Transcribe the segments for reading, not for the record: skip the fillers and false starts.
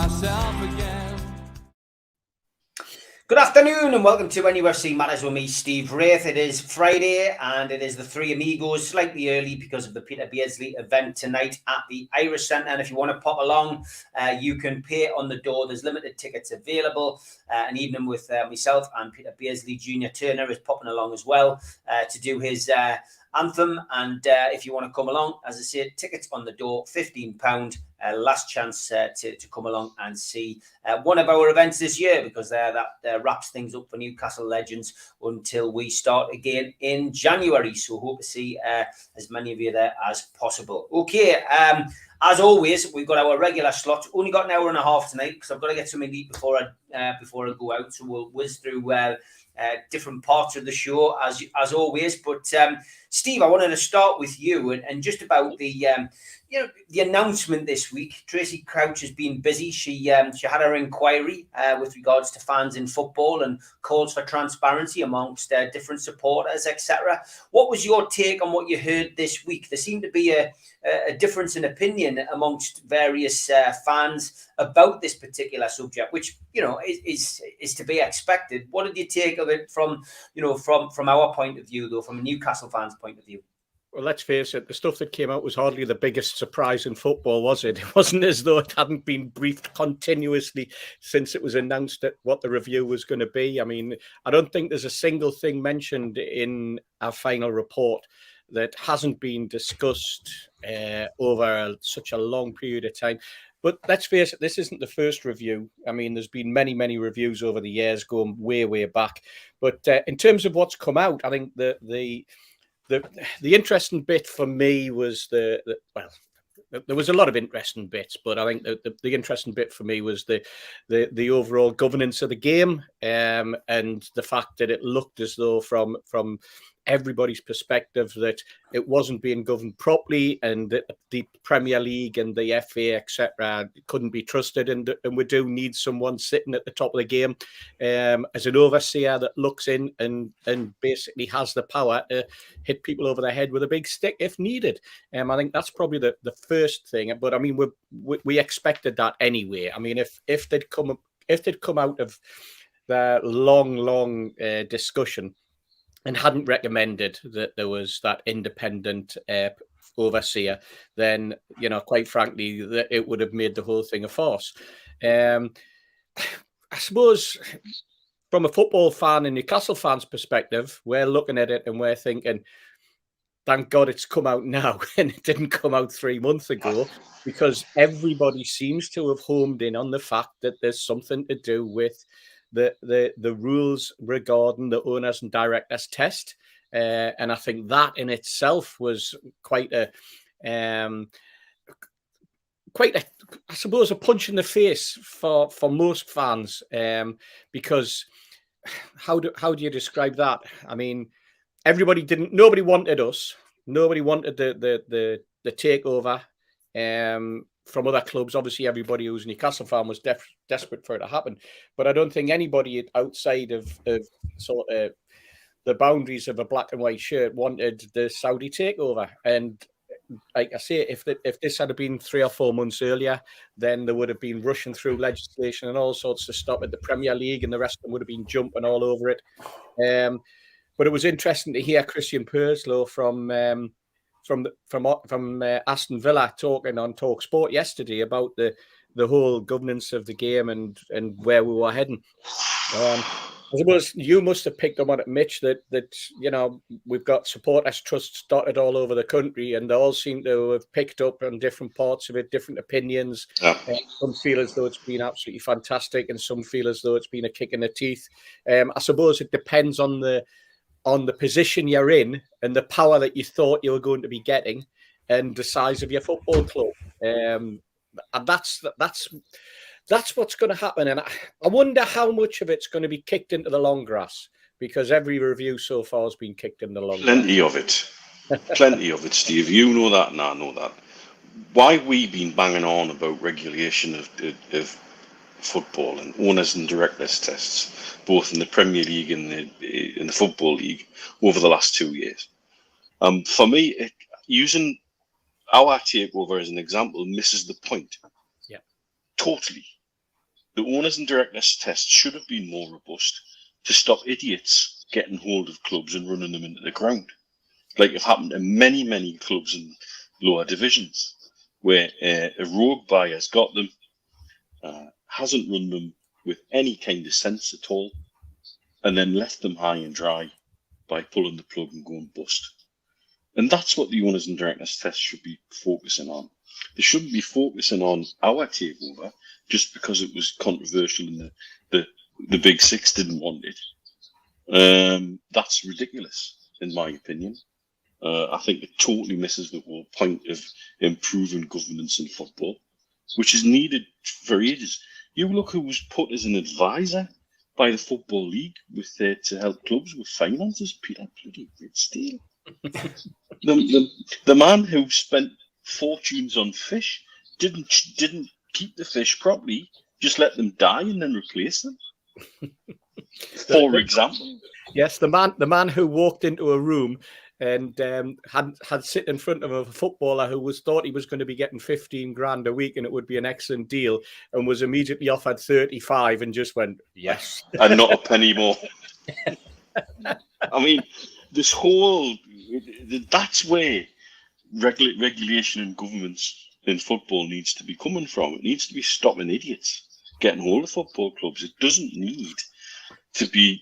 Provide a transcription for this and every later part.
myself again. Good afternoon and welcome to NUFC Matters with me, Steve Wraith. It is Friday and it is the Three Amigos, slightly early because of the Peter Beardsley event tonight at the Irish Centre. And if you want to pop along, you can pay on the door. There's limited tickets available. An evening with myself and Peter Beardsley. Junior Turner is popping along as well to do his anthem. And if you want to come along, as I said, tickets on the door, £15. Last chance to come along and see one of our events this year, because that wraps things up for Newcastle Legends until we start again in January. So hope to see as many of you there as possible. Okay, as always, we've got our regular slot. Only got an hour and a half tonight because I've got to get something to eat before I go out. So we'll whiz through different parts of the show as always. But Steve, I wanted to start with you and just about the announcement this week. Tracy Crouch has been busy. She had her inquiry with regards to fans in football and calls for transparency amongst different supporters, etc. What was your take on what you heard this week? There seemed to be a difference in opinion amongst various fans about this particular subject, which is to be expected. What did you take of it from our point of view, though, from a Newcastle fan's point of view? Well, let's face it, the stuff that came out was hardly the biggest surprise in football, was it? It wasn't as though it hadn't been briefed continuously since it was announced that what the review was going to be. I mean, I don't think there's a single thing mentioned in our final report that hasn't been discussed over such a long period of time. But let's face it, this isn't the first review. I mean, there's been many, many reviews over the years going way, way back. But in terms of what's come out, I think the interesting bit for me was there was a lot of interesting bits, but I think the interesting bit for me was the overall governance of the game, and the fact that it looked as though from everybody's perspective that it wasn't being governed properly, and that the Premier League and the FA, etc., couldn't be trusted, and we do need someone sitting at the top of the game as an overseer that looks in and basically has the power to hit people over the head with a big stick if needed. I think that's probably the first thing. But I mean, we expected that anyway. I mean, if they'd come out of the long discussion and hadn't recommended that there was that independent overseer, then, quite frankly, that it would have made the whole thing a farce. I suppose from a football fan and Newcastle fans' perspective, we're looking at it and we're thinking, thank God it's come out now and it didn't come out 3 months ago, because everybody seems to have homed in on the fact that there's something to do with the rules regarding the owners and directors test, and I think that in itself was quite a I suppose a punch in the face for most fans, because how do you describe that? I mean, nobody wanted us, nobody wanted the takeover from other clubs. Obviously, everybody who's a Newcastle fan was desperate for it to happen. But I don't think anybody outside of sort of the boundaries of a black and white shirt wanted the Saudi takeover. And like I say, if this had been 3 or 4 months earlier, then there would have been rushing through legislation and all sorts to stop it. The Premier League and the rest of them would have been jumping all over it. But it was interesting to hear Christian Purslow from Aston Villa talking on Talk Sport yesterday about the whole governance of the game and where we were heading. I suppose you must have picked up on it, Mitch, that we've got supporters trusts dotted all over the country, and they all seem to have picked up on different parts of it, different opinions. Yeah. Some feel as though it's been absolutely fantastic, and some feel as though it's been a kick in the teeth. I suppose it depends on the position you're in and the power that you thought you were going to be getting and the size of your football club. And that's what's going to happen. And I wonder how much of it's going to be kicked into the long grass, because every review so far has been kicked in the long grass. Plenty of it, Steve. You know that and I know that. Why we've been banging on about regulation of football and owners and directors tests, both in the Premier League and in the Football League over the last 2 years. For me, using our takeover as an example misses the point. Yeah, totally. the owners and directors test should have been more robust to stop idiots getting hold of clubs and running them into the ground, like it happened to many, many clubs in lower divisions, where a rogue buyer's got them, hasn't run them with any kind of sense at all, and then left them high and dry by pulling the plug and going bust. And that's what the owners and directors test should be focusing on. They shouldn't be focusing on our takeover just because it was controversial and the Big Six didn't want it. That's ridiculous, in my opinion. I think it totally misses the whole point of improving governance in football, which is needed for ages. You look who was put as an advisor by the Football League to help clubs with finances, Peter bloody Ridsteel. the man who spent fortunes on fish didn't keep the fish properly, just let them die and then replace them. For example. Yes, the man who walked into a room and had sit in front of a footballer who thought he was going to be getting 15 grand a week and it would be an excellent deal, and was immediately offered 35 and just went, yes. And not a penny more. I mean, this whole, that's where regulation and governance in football needs to be coming from. It needs to be stopping idiots getting hold of football clubs. It doesn't need to be...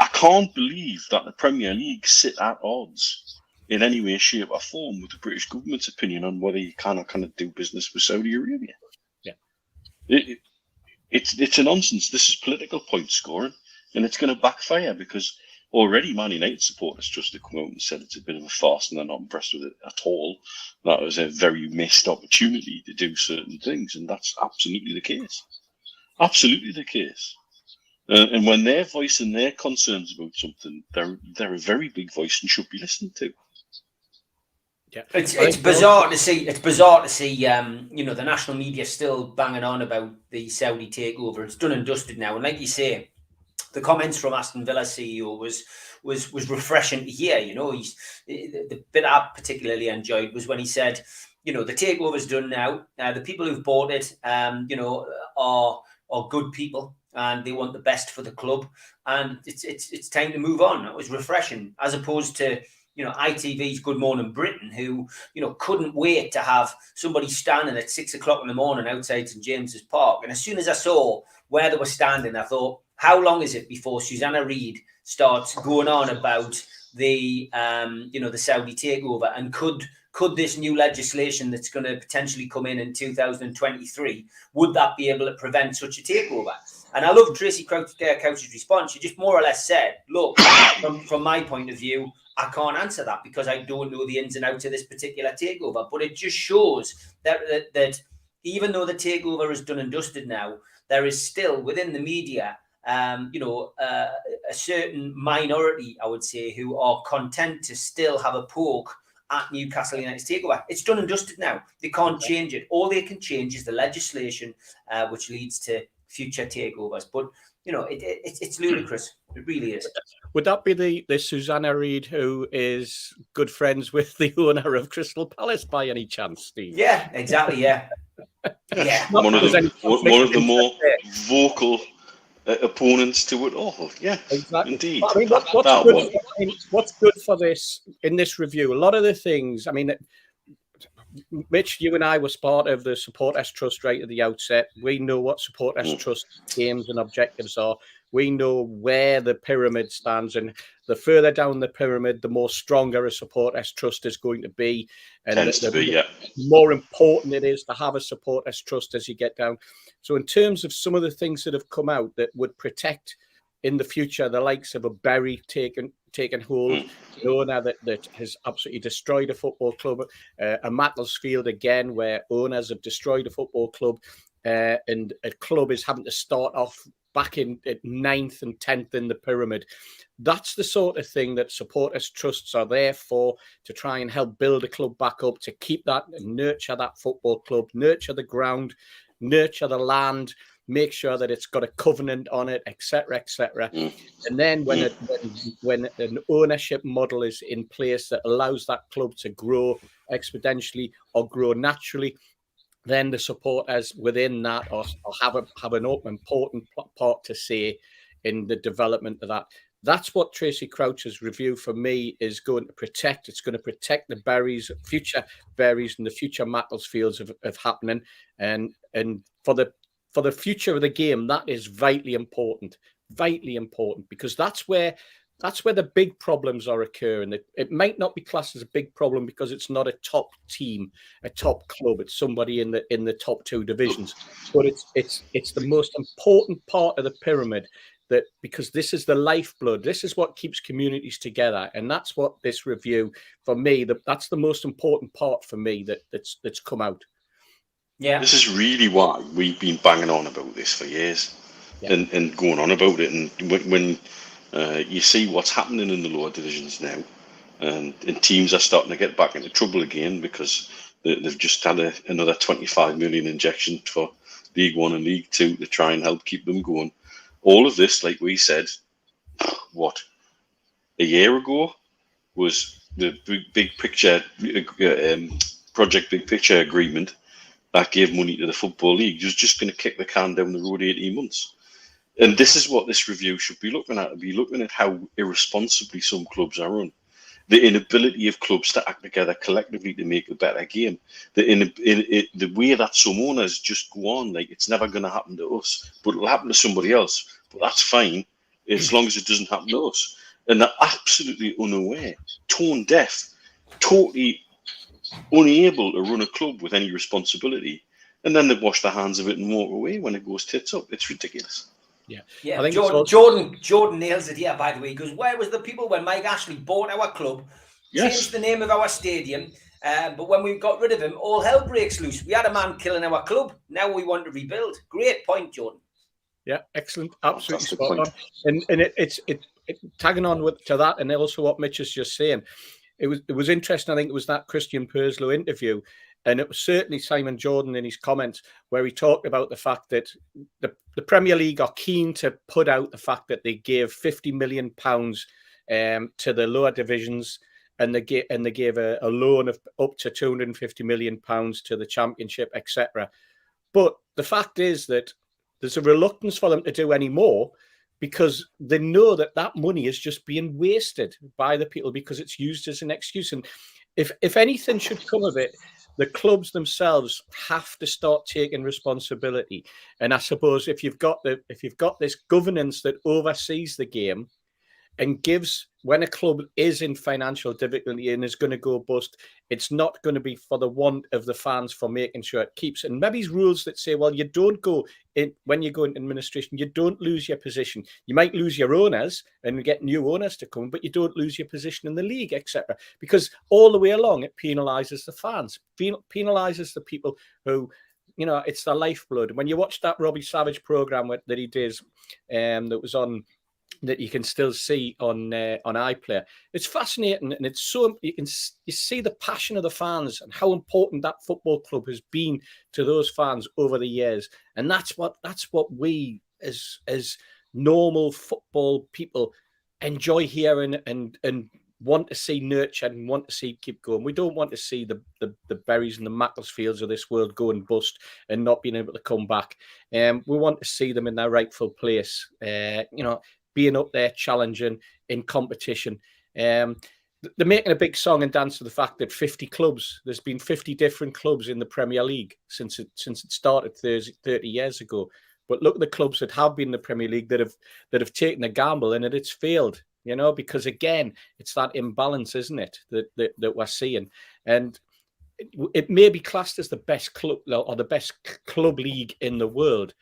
I can't believe that the Premier League sit at odds in any way, shape or form with the British government's opinion on whether you can or cannot do business with Saudi Arabia. Yeah, it's a nonsense. This is political point scoring, and it's going to backfire because already Man United supporters just have come out and said it's a bit of a farce and they're not impressed with it at all. That was a very missed opportunity to do certain things, and that's absolutely the case. Absolutely the case. And when they're voicing their concerns about something, they're a very big voice and should be listened to. Yeah, it's bizarre to see. It's bizarre to see. The national media still banging on about the Saudi takeover. It's done and dusted now. And like you say, the comments from Aston Villa's CEO was refreshing to hear. The bit I particularly enjoyed was when he said, the takeover's done now. The people who've bought it, are good people. And they want the best for the club, and it's time to move on. It was refreshing, as opposed to ITV's Good Morning Britain, who couldn't wait to have somebody standing at 6 o'clock in the morning outside St James's Park. And as soon as I saw where they were standing, I thought, how long is it before Susanna Reid starts going on about the the Saudi takeover, and could this new legislation that's going to potentially come in 2023, would that be able to prevent such a takeover? And I love Tracy Couch's response. She just more or less said, look, from my point of view, I can't answer that because I don't know the ins and outs of this particular takeover. But it just shows that even though the takeover is done and dusted now, there is still within the media, a certain minority, I would say, who are content to still have a poke at Newcastle United's takeover. It's done and dusted now. They can't change it. All they can change is the legislation, which leads to future takeovers. But it's ludicrous. It really is. Would that be the Susanna Reid who is good friends with the owner of Crystal Palace by any chance, Steve? Yeah, exactly. Yeah. One of the more vocal opponents to it all. Yeah, exactly. Indeed. I mean, what's good for this in this review? A lot of the things. I mean, Mitch, you and I were part of the Supporters Trust right at the outset. We know what Supporters Trust aims and objectives are. We know where the pyramid stands, and the further down the pyramid, the more stronger a Supporters Trust is going to be. And the more important it is to have a Supporters Trust as you get down. So in terms of some of the things that have come out that would protect in the future the likes of a Bury taken hold, an owner that has absolutely destroyed a football club, a Macclesfield again, where owners have destroyed a football club, and a club is having to start off back at 9th and 10th in the pyramid. That's the sort of thing that Supporters Trusts are there for, to try and help build a club back up, to keep that and nurture that football club, nurture the ground, nurture the land, make sure that it's got a covenant on it, etc., etc. And then when an ownership model is in place that allows that club to grow exponentially or grow naturally, then the supporters within that or have an important part to say in the development of that. That's what Tracy Crouch's review for me is going to protect. It's going to protect the future Berries and the future Macclesfields of happening. And for the future of the game, that is vitally important, because that's where the big problems are occurring. It might not be classed as a big problem because it's not a top team, a top club. It's somebody in the top two divisions, but it's the most important part of the pyramid. Because this is the lifeblood. This is what keeps communities together, and that's what this review for me. That's the most important part for me that's come out. Yeah, this is really why we've been banging on about this for years, and going on about it. And when you see what's happening in the lower divisions now, and teams are starting to get back into trouble again because they've just had another 25 million injection for League One and League Two to try and help keep them going. All of this, like we said, a year ago, was the big picture project, big picture agreement that gave money to the Football League. It was just going to kick the can down the road 18 months. And this is what this review should be looking at. Be looking at how irresponsibly some clubs are run, the inability of clubs to act together collectively to make a better game, the way that some owners just go on like it's never going to happen to us, but it'll happen to somebody else. But that's fine as long as it doesn't happen to us. And they're absolutely unaware, tone deaf, totally unable to run a club with any responsibility. And then they wash their hands of it and walk away when it goes tits up. It's ridiculous. Yeah. I think Jordan nails it here, by the way. He goes, where was the people when Mike Ashley bought our club, changed the name of our stadium, but when we got rid of him, all hell breaks loose. We had a man killing our club. Now we want to rebuild. Great point, Jordan. Yeah, excellent. Absolutely spot on. And it's tagging on to that, and also what Mitch is just saying. It was interesting. I think it was that Christian Purslow interview, and it was certainly Simon Jordan in his comments where he talked about the fact that the Premier League are keen to put out the fact that they gave £50 million to the lower divisions, and they gave a loan of up to £250 million to the Championship, etc. But the fact is that there's a reluctance for them to do any more because they know that money is just being wasted by the people because it's used as an excuse. And if anything should come of it, the clubs themselves have to start taking responsibility. And I suppose if you've got this governance that oversees the game and gives, when a club is in financial difficulty and is going to go bust, it's not going to be for the want of the fans for making sure it keeps. And maybe rules that say, well, you don't go in when you go into administration, you don't lose your position. You might lose your owners and get new owners to come, but you don't lose your position in the league, etc. Because all the way along, it penalises the fans, penalises the people who, it's their lifeblood. When you watch that Robbie Savage programme that he did, that was on, that you can still see on iPlayer. It's fascinating, and it's so you see the passion of the fans and how important that football club has been to those fans over the years. And that's what we as normal football people enjoy hearing and want to see nurtured and want to see keep going. We don't want to see the Berries and the Macclesfields of this world go and bust and not being able to come back. We want to see them in their rightful place. Being up there, challenging in competition. They're making a big song and dance to the fact that 50 clubs, there's been 50 different clubs in the Premier League since it started 30 years ago. But look at the clubs that have been in the Premier League that have taken a gamble and it's failed, because again, it's that imbalance, isn't it, that we're seeing. And it may be classed as the best club or the best club league in the world.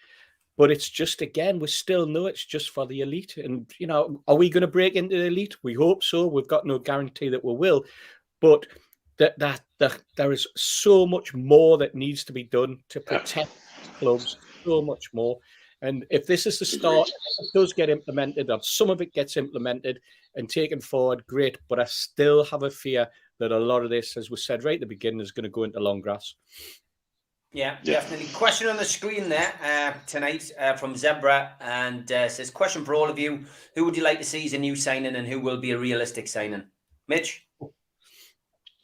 But it's just, again, we still know it's just for the elite. And, are we going to break into the elite? We hope so. We've got no guarantee that we will. But that there is so much more that needs to be done to protect clubs, so much more. And if this is the start, it does get implemented, or some of it gets implemented and taken forward, great. But I still have a fear that a lot of this, as we said right at the beginning, is going to go into long grass. Yeah, definitely. Question on the screen there tonight from Zebra, and says, question for all of you. Who would you like to see as a new signing, and who will be a realistic signing? Mitch?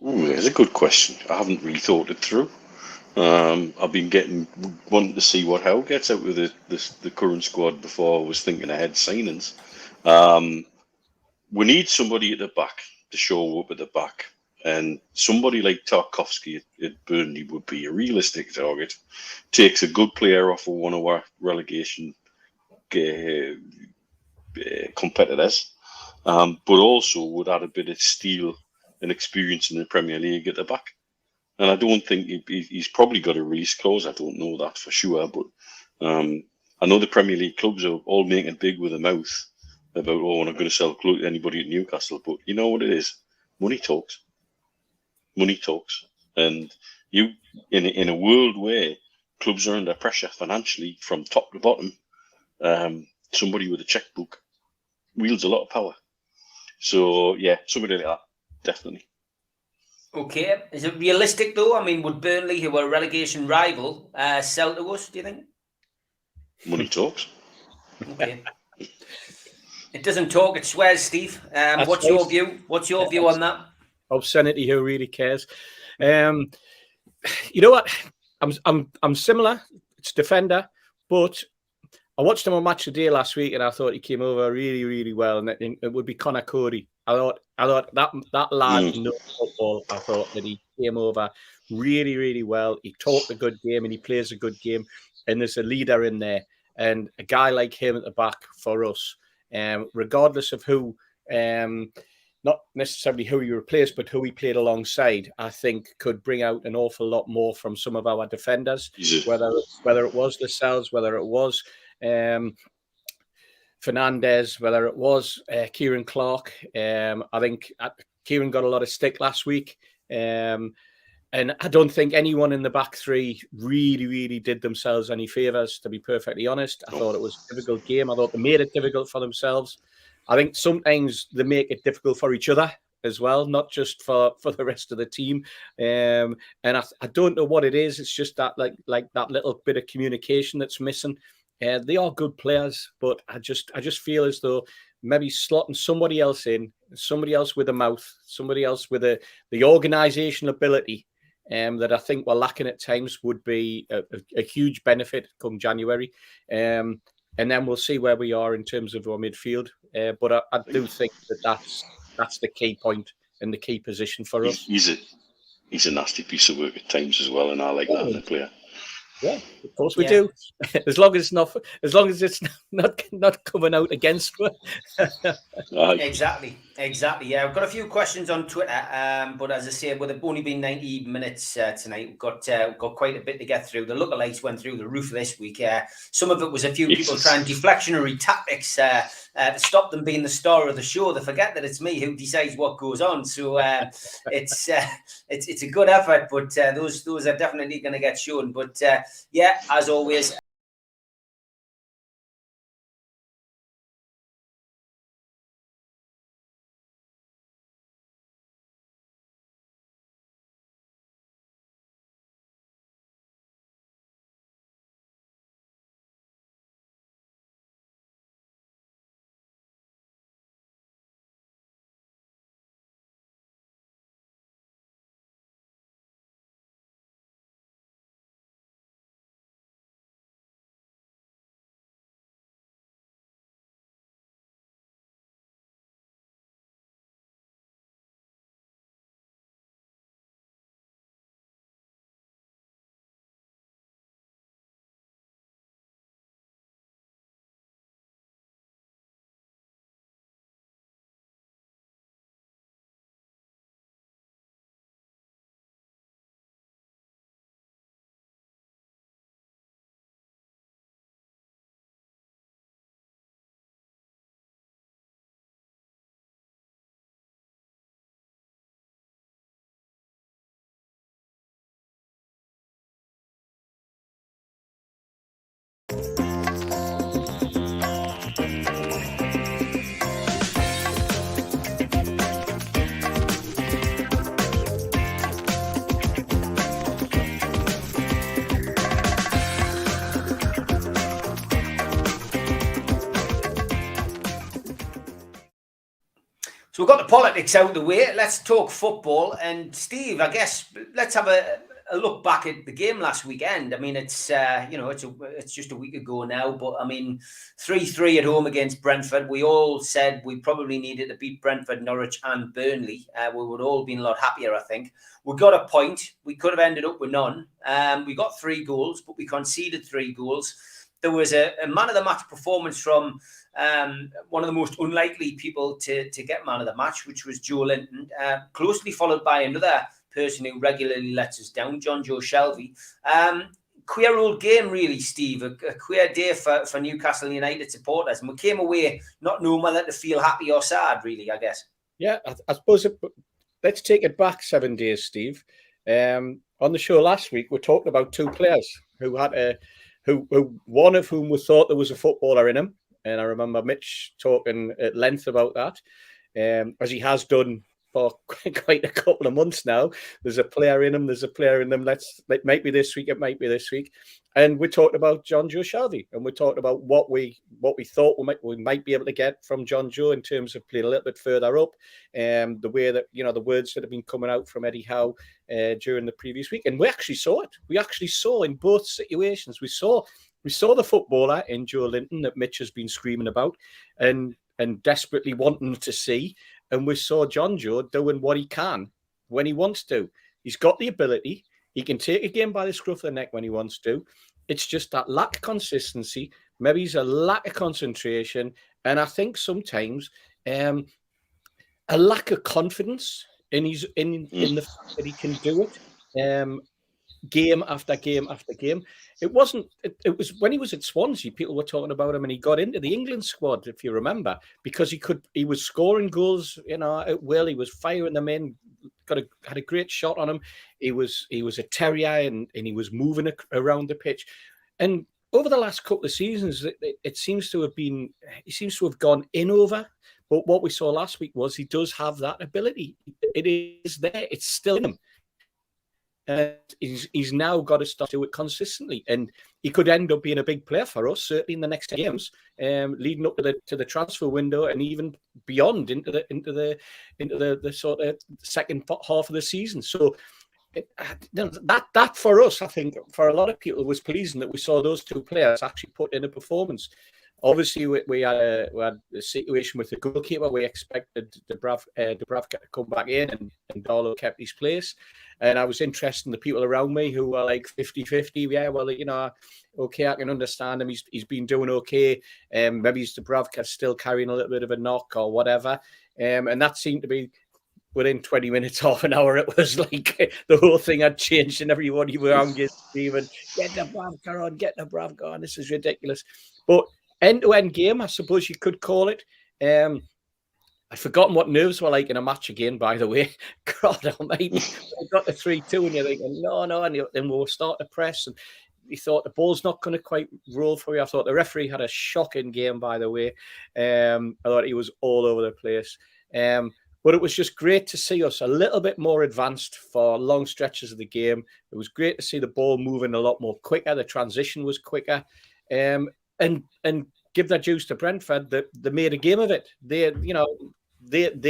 Ooh, that's a good question. I haven't really thought it through. I've been wanting to see what Howe gets out of the current squad before I was thinking ahead signings. We need somebody at the back to show up at the back, and somebody like Tarkowski at Burnley would be a realistic target. Takes a good player off of one of our relegation competitors, but also would add a bit of steel and experience in the Premier League at the back. And I don't think he's probably got a release clause. I don't know that for sure, but I know the Premier League clubs are all making big with their mouth about, oh, we're not going to sell anybody at Newcastle. But you know what it is? Money talks. Money talks. And you, in a world where clubs are under pressure financially from top to bottom, somebody with a checkbook wields a lot of power. So, yeah, somebody like that, definitely. Okay. Is it realistic, though? I mean, would Burnley, who were a relegation rival, sell to us, do you think? Money talks. Okay. It doesn't talk, it swears, Steve. What's your view? What's your view on that? Obscenity, who really cares? You know what? I'm similar. It's defender, but I watched him on Match of the Day last week, and I thought he came over really, really well. And it would be Conor Cody. I thought that lad knows football. I thought that he came over really, really well. He talked a good game, and he plays a good game. And there's a leader in there, and a guy like him at the back for us, regardless of who. Not necessarily who he replaced, but who he played alongside, I think could bring out an awful lot more from some of our defenders, whether it was Lascelles, whether it was Fernandez, whether it was Kieran Clark. I think Kieran got a lot of stick last week. And I don't think anyone in the back three really, really did themselves any favours, to be perfectly honest. I thought it was a difficult game. I thought they made it difficult for themselves. I think sometimes they make it difficult for each other as well, not just for the rest of the team. And I don't know what it is. It's just that like that little bit of communication that's missing. They are good players, but I just feel as though maybe slotting somebody else in, somebody else with a mouth, somebody else with the organisational ability that I think we're lacking at times would be a huge benefit come January. And then we'll see where we are in terms of our midfield. But I do think that's the key point and the key position for us. He's a nasty piece of work at times as well, and I like that in a player. Yeah, of course we do. As long as it's not coming out against me. Exactly. Yeah, I've got a few questions on Twitter, but as I say, with it only been 90 minutes tonight, we've got quite a bit to get through. The lookalikes went through the roof this week. Some of it was a few people trying deflectionary tactics to stop them being the star of the show. They forget that it's me who decides what goes on. So it's a good effort, but those are definitely going to get shown. But yeah, as always. So we've got the politics out of the way. Let's talk football. And Steve, I guess let's have a a look back at the game last weekend. I mean, it's it's just a week ago now, but I mean, 3-3 at home against Brentford. We all said we probably needed to beat Brentford, Norwich, and Burnley. We would all been a lot happier, I think. We got a point. We could have ended up with none. We got 3 goals, but we conceded 3 goals. There was a man of the match performance from one of the most unlikely people to get man of the match, which was Joe Linton, closely followed by another person who regularly lets us down, John Joe Shelvey. Queer old game, really, Steve. A queer day for Newcastle United supporters. And we came away not knowing whether to feel happy or sad, really, I guess. Yeah, I suppose let's take it back 7 days, Steve. On the show last week, we talked about 2 players who had who one of whom we thought there was a footballer in him. And I remember Mitch talking at length about that, as he has done for quite a couple of months now. There's a player in him. There's a player in them. It might be this week. It might be this week. And we talked about John Joe Shelvey, and we talked about what we thought we might be able to get from John Joe in terms of playing a little bit further up, the way that the words that have been coming out from Eddie Howe during the previous week, and we actually saw it. We actually saw in both situations. We saw the footballer in Joe Linton that Mitch has been screaming about and desperately wanting to see. And we saw John Joe doing what he can when he wants to. He's got the ability. He can take a game by the scruff of the neck when he wants to. It's just that lack of consistency. Maybe it's a lack of concentration. And I think sometimes a lack of confidence in the fact that he can do it. Game after game after game. It was when he was at Swansea, people were talking about him, and he got into the England squad, if you remember, because he was scoring goals, at will. He was firing them in, had a great shot on him. He was a terrier, and he was moving around the pitch. And over the last couple of seasons, it seems to have he seems to have gone in over. But what we saw last week was he does have that ability. It is there. It's still in him. He's now got to start to do it consistently, and he could end up being a big player for us, certainly in the next 10 games, leading up to the transfer window, and even beyond into the sort of second half of the season. So that for us, I think, for a lot of people, was pleasing that we saw those 2 players actually put in a performance. Obviously, we had a situation with the goalkeeper. We expected Dubravka to come back in, and Darlow kept his place. And I was interested in the people around me who were like 50-50. Yeah, well, okay, I can understand him. He's been doing okay. Maybe Dubravka still carrying a little bit of a knock or whatever. And that seemed to be within 20 minutes, half an hour. It was like the whole thing had changed, and everybody around you, Stephen, get Dubravka on. This is ridiculous. But end-to-end game, I suppose you could call it. I'd forgotten what nerves were like in a match again, by the way. God almighty. I got the 3-2 and you're thinking, no. And we'll start to press. And you thought the ball's not going to quite roll for you. I thought the referee had a shocking game, by the way. I thought he was all over the place. But it was just great to see us a little bit more advanced for long stretches of the game. It was great to see the ball moving a lot more quicker. The transition was quicker. And give their dues to Brentford, that they made a game of it. They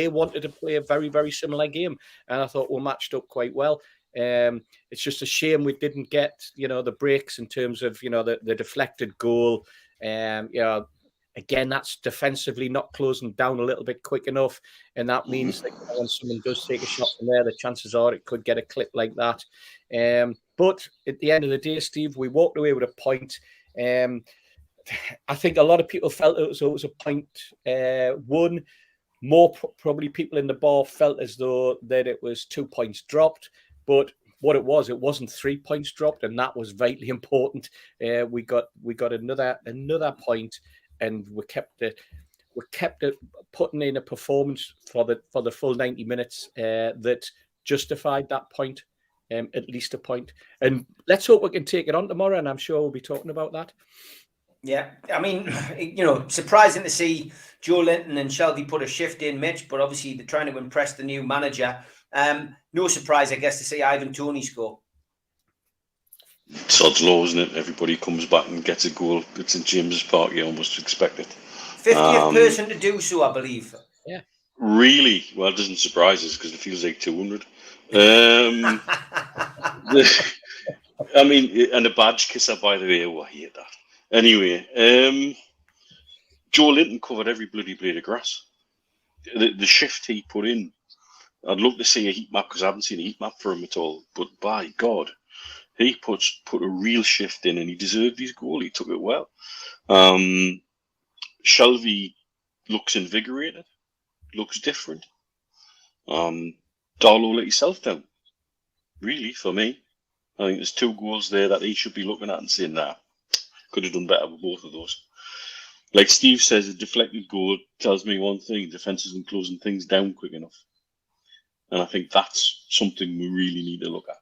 wanted to play a very, very similar game, and I thought we matched up quite well. It's just a shame we didn't get the breaks in terms of the deflected goal. Again, that's defensively not closing down a little bit quick enough, and that means that when someone does take a shot from there, the chances are it could get a clip like that. But at the end of the day, Steve, we walked away with a point. I think a lot of people felt it was a point won. More probably people in the bar felt as though that it was 2 points dropped, but what it wasn't 3 points dropped, and that was vitally important. We got another point, and we kept it putting in a performance for the full 90 minutes that justified that point, at least a point. And let's hope we can take it on tomorrow, and I'm sure we'll be talking about that. Yeah, I mean, surprising to see Joe Linton and Shelvey put a shift in, Mitch, but obviously they're trying to impress the new manager. No surprise, I guess, to see Ivan Toney score. Sod's law, isn't it? Everybody comes back and gets a goal. It's in James's Park, you almost expect it. 50th person to do so, I believe. Yeah. Really? Well, it doesn't surprise us because it feels like 200. I mean, and a badge kisser, by the way. Oh, I hate that. Anyway, Joe Linton covered every bloody blade of grass. The shift he put in, I'd love to see a heat map because I haven't seen a heat map for him at all. But by God, he put a real shift in, and he deserved his goal. He took it well. Shelvey looks invigorated, looks different. Darlow let himself down, really, for me. I think there's 2 goals there that he should be looking at and saying, nah, could have done better with both of those. Like Steve says, a deflected goal tells me one thing: defence isn't closing things down quick enough. And I think that's something we really need to look at.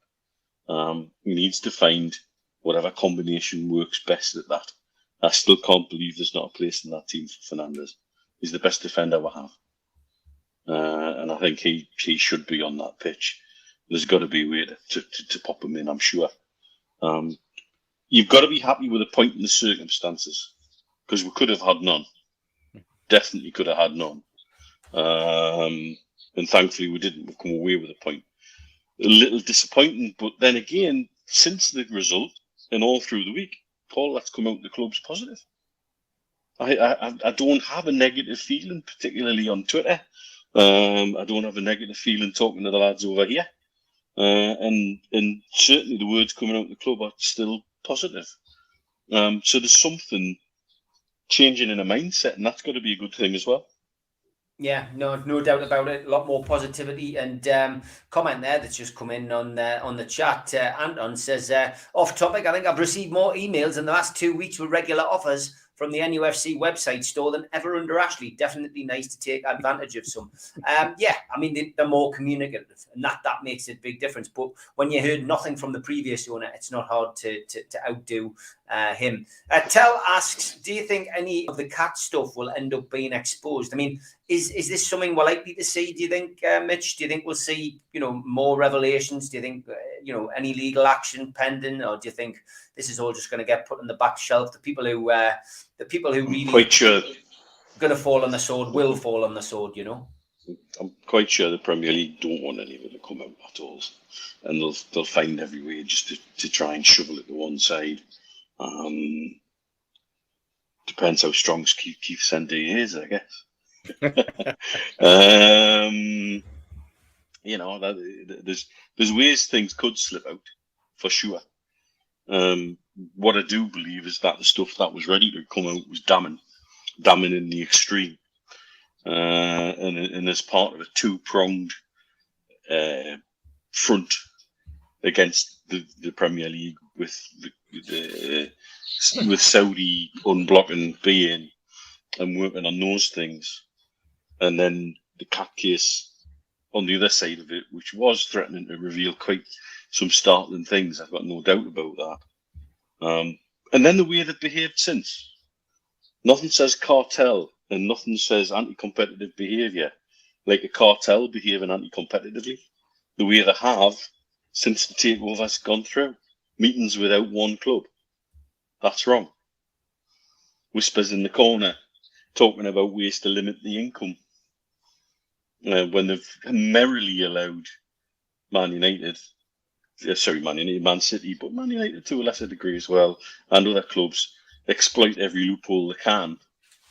He needs to find whatever combination works best at that. I still can't believe there's not a place in that team for Fernandes. He's the best defender we have. And I think he should be on that pitch. There's got to be a way to pop him in, I'm sure. You've got to be happy with a point in the circumstances, because we could have had none. Definitely could have had none. And thankfully we didn't. We come away with a point. A little disappointing, but then again, since the result and all through the week, Paul, that's come out the club's positive. I don't have a negative feeling, particularly on Twitter. I don't have a negative feeling talking to the lads over here. And certainly the words coming out of the club are still positive. So there's something changing in a mindset, and that's got to be a good thing as well. Yeah, no doubt about it. A lot more positivity. And comment there that's just come in on the chat. Anton says, off topic, I think I've received more emails in the last 2 weeks with regular offers from the NUFC website store than ever under Ashley. Definitely nice to take advantage of some. Yeah, I mean, they're more communicative, and that makes a big difference. But when you heard nothing from the previous owner, it's not hard to outdo him. Tell asks, do you think any of the cat stuff will end up being exposed? I mean, is this something we're likely to see, do you think, Mitch? Do you think we'll see, more revelations? Do you think, any legal action pending? Or do you think this is all just going to get put on the back shelf? The people who really quite sure going to fall on the sword will fall on the sword, I'm quite sure the Premier League don't want any of it to come out at all. And they'll find every way just to try and shovel it to one side. Depends how strong Keith Sendey is, I guess. There's ways things could slip out, for sure. What I do believe is that the stuff that was ready to come out was damning in the extreme, and as part of a 2-pronged front against the Premier League with Saudi unblocking being and working on those things, and then the cat case on the other side of it, which was threatening to reveal quite some startling things. I've got no doubt about that. And then the way they've behaved since. Nothing says cartel and nothing says anti-competitive behaviour like a cartel behaving anti-competitively. The way they have since the takeover's gone through. Meetings without one club. That's wrong. Whispers in the corner talking about ways to limit the income. When they've merrily allowed Man City, but Man United to a lesser degree as well, and other clubs exploit every loophole they can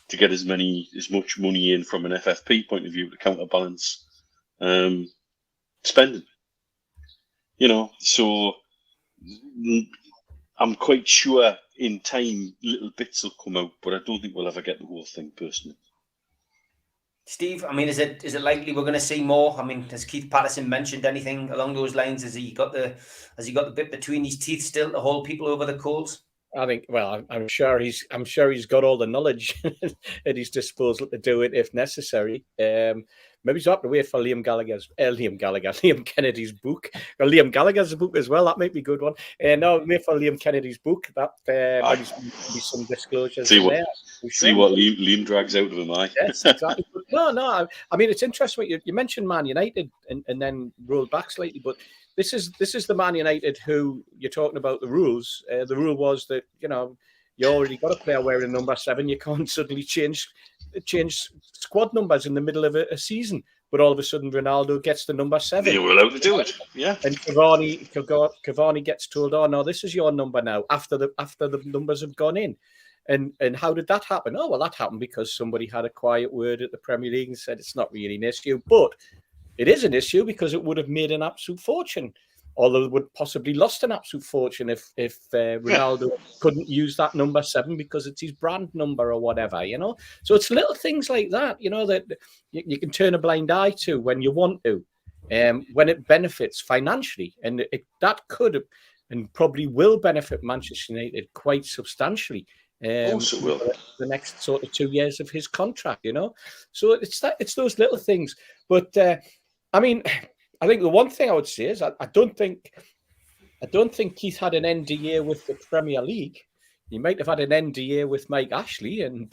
to get as much money in from an FFP point of view to counterbalance spending. So I'm quite sure in time little bits will come out, but I don't think we'll ever get the whole thing personally. Steve, I mean, is it likely we're going to see more? I mean, has Keith Patterson mentioned anything along those lines? Has he got the bit between his teeth still to hold people over the coals? I think. Well, I'm sure he's got all the knowledge at his disposal to do it if necessary. Maybe he's have to wait for Liam Kennedy's book. Well, Liam Gallagher's book as well. That might be a good one. No, wait for Liam Kennedy's book. That maybe be some disclosures. See what Liam drags out of him. Yes, exactly. No. I mean, it's interesting. You mentioned Man United and then rolled back slightly, but this is the Man United who you're talking about. The rules. The rule was that you already got a player wearing number 7. You can't suddenly change squad numbers in the middle of a season. but all of a sudden Ronaldo gets the number 7. They were allowed to do it, yeah. And Cavani gets told, "Oh no, this is your number now." After the numbers have gone in, and how did that happen? Oh well, that happened because somebody had a quiet word at the Premier League and said it's not really an issue, but it is an issue because it would have made an absolute fortune. Although it would possibly lost an absolute fortune if Ronaldo couldn't use that number 7 because it's his brand number or whatever, you know. So it's little things like that, you know, that you can turn a blind eye to when you want to, when it benefits financially, and that could and probably will benefit Manchester United quite substantially. Also will. The next sort of 2 years of his contract, you know. So it's those little things, but I mean. I think the one thing I would say is I don't think Keith had an NDA with the Premier League. He might have had an NDA with Mike Ashley and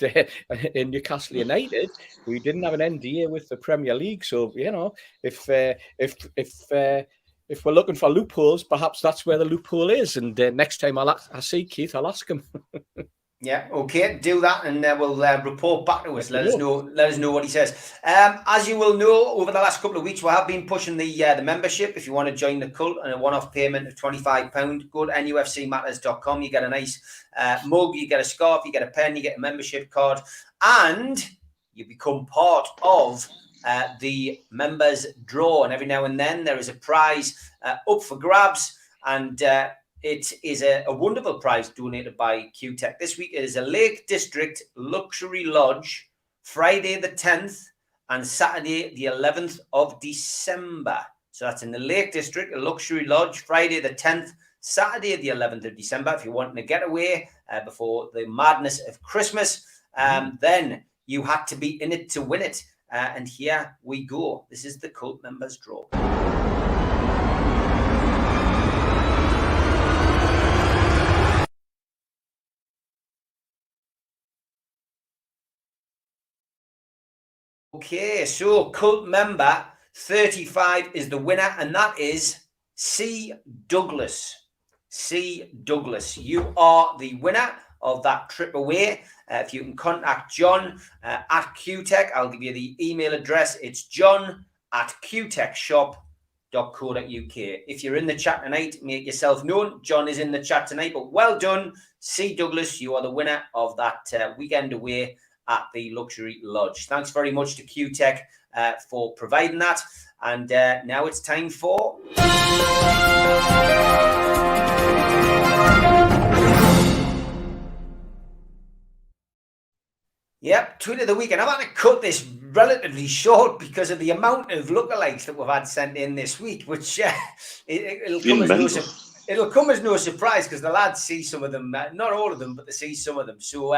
in Newcastle United. We didn't have an NDA with the Premier League, so you know if we're looking for loopholes, perhaps that's where the loophole is. And next time I see Keith, I'll ask him. Yeah, okay, do that, and we'll report back to us. Let us know what he says. As you will know, over the last couple of weeks, we have been pushing the membership. If you want to join the cult and a one-off payment of £25, go to NUFCmatters.com. You get a nice mug, you get a scarf, you get a pen, you get a membership card, and you become part of the members draw. And every now and then there is a prize up for grabs, and it is a wonderful prize donated by QTech. This week, it is a Lake District Luxury Lodge, Friday the 10th and Saturday the 11th of December. So that's in the Lake District, a Luxury Lodge, Friday the 10th, Saturday the 11th of December. If you're wanting to get away before the madness of Christmas, then you had to be in it to win it. And here we go. This is the cult members draw. Okay, so cult member 35 is the winner, and that is C. Douglas. C. Douglas, you are the winner of that trip away. If you can contact John at QTech, I'll give you the email address. It's john@qtechshop.co.uk. If you're in the chat tonight, make yourself known. John is in the chat tonight, but well done, C. Douglas. You are the winner of that weekend away at the Luxury Lodge. Thanks very much to QTech for providing that. And now it's time for... Yep, tweet of the week. And I'm going to cut this relatively short because of the amount of lookalikes that we've had sent in this week, which it'll come as no surprise because the lads see some of them, not all of them, but they see some of them. So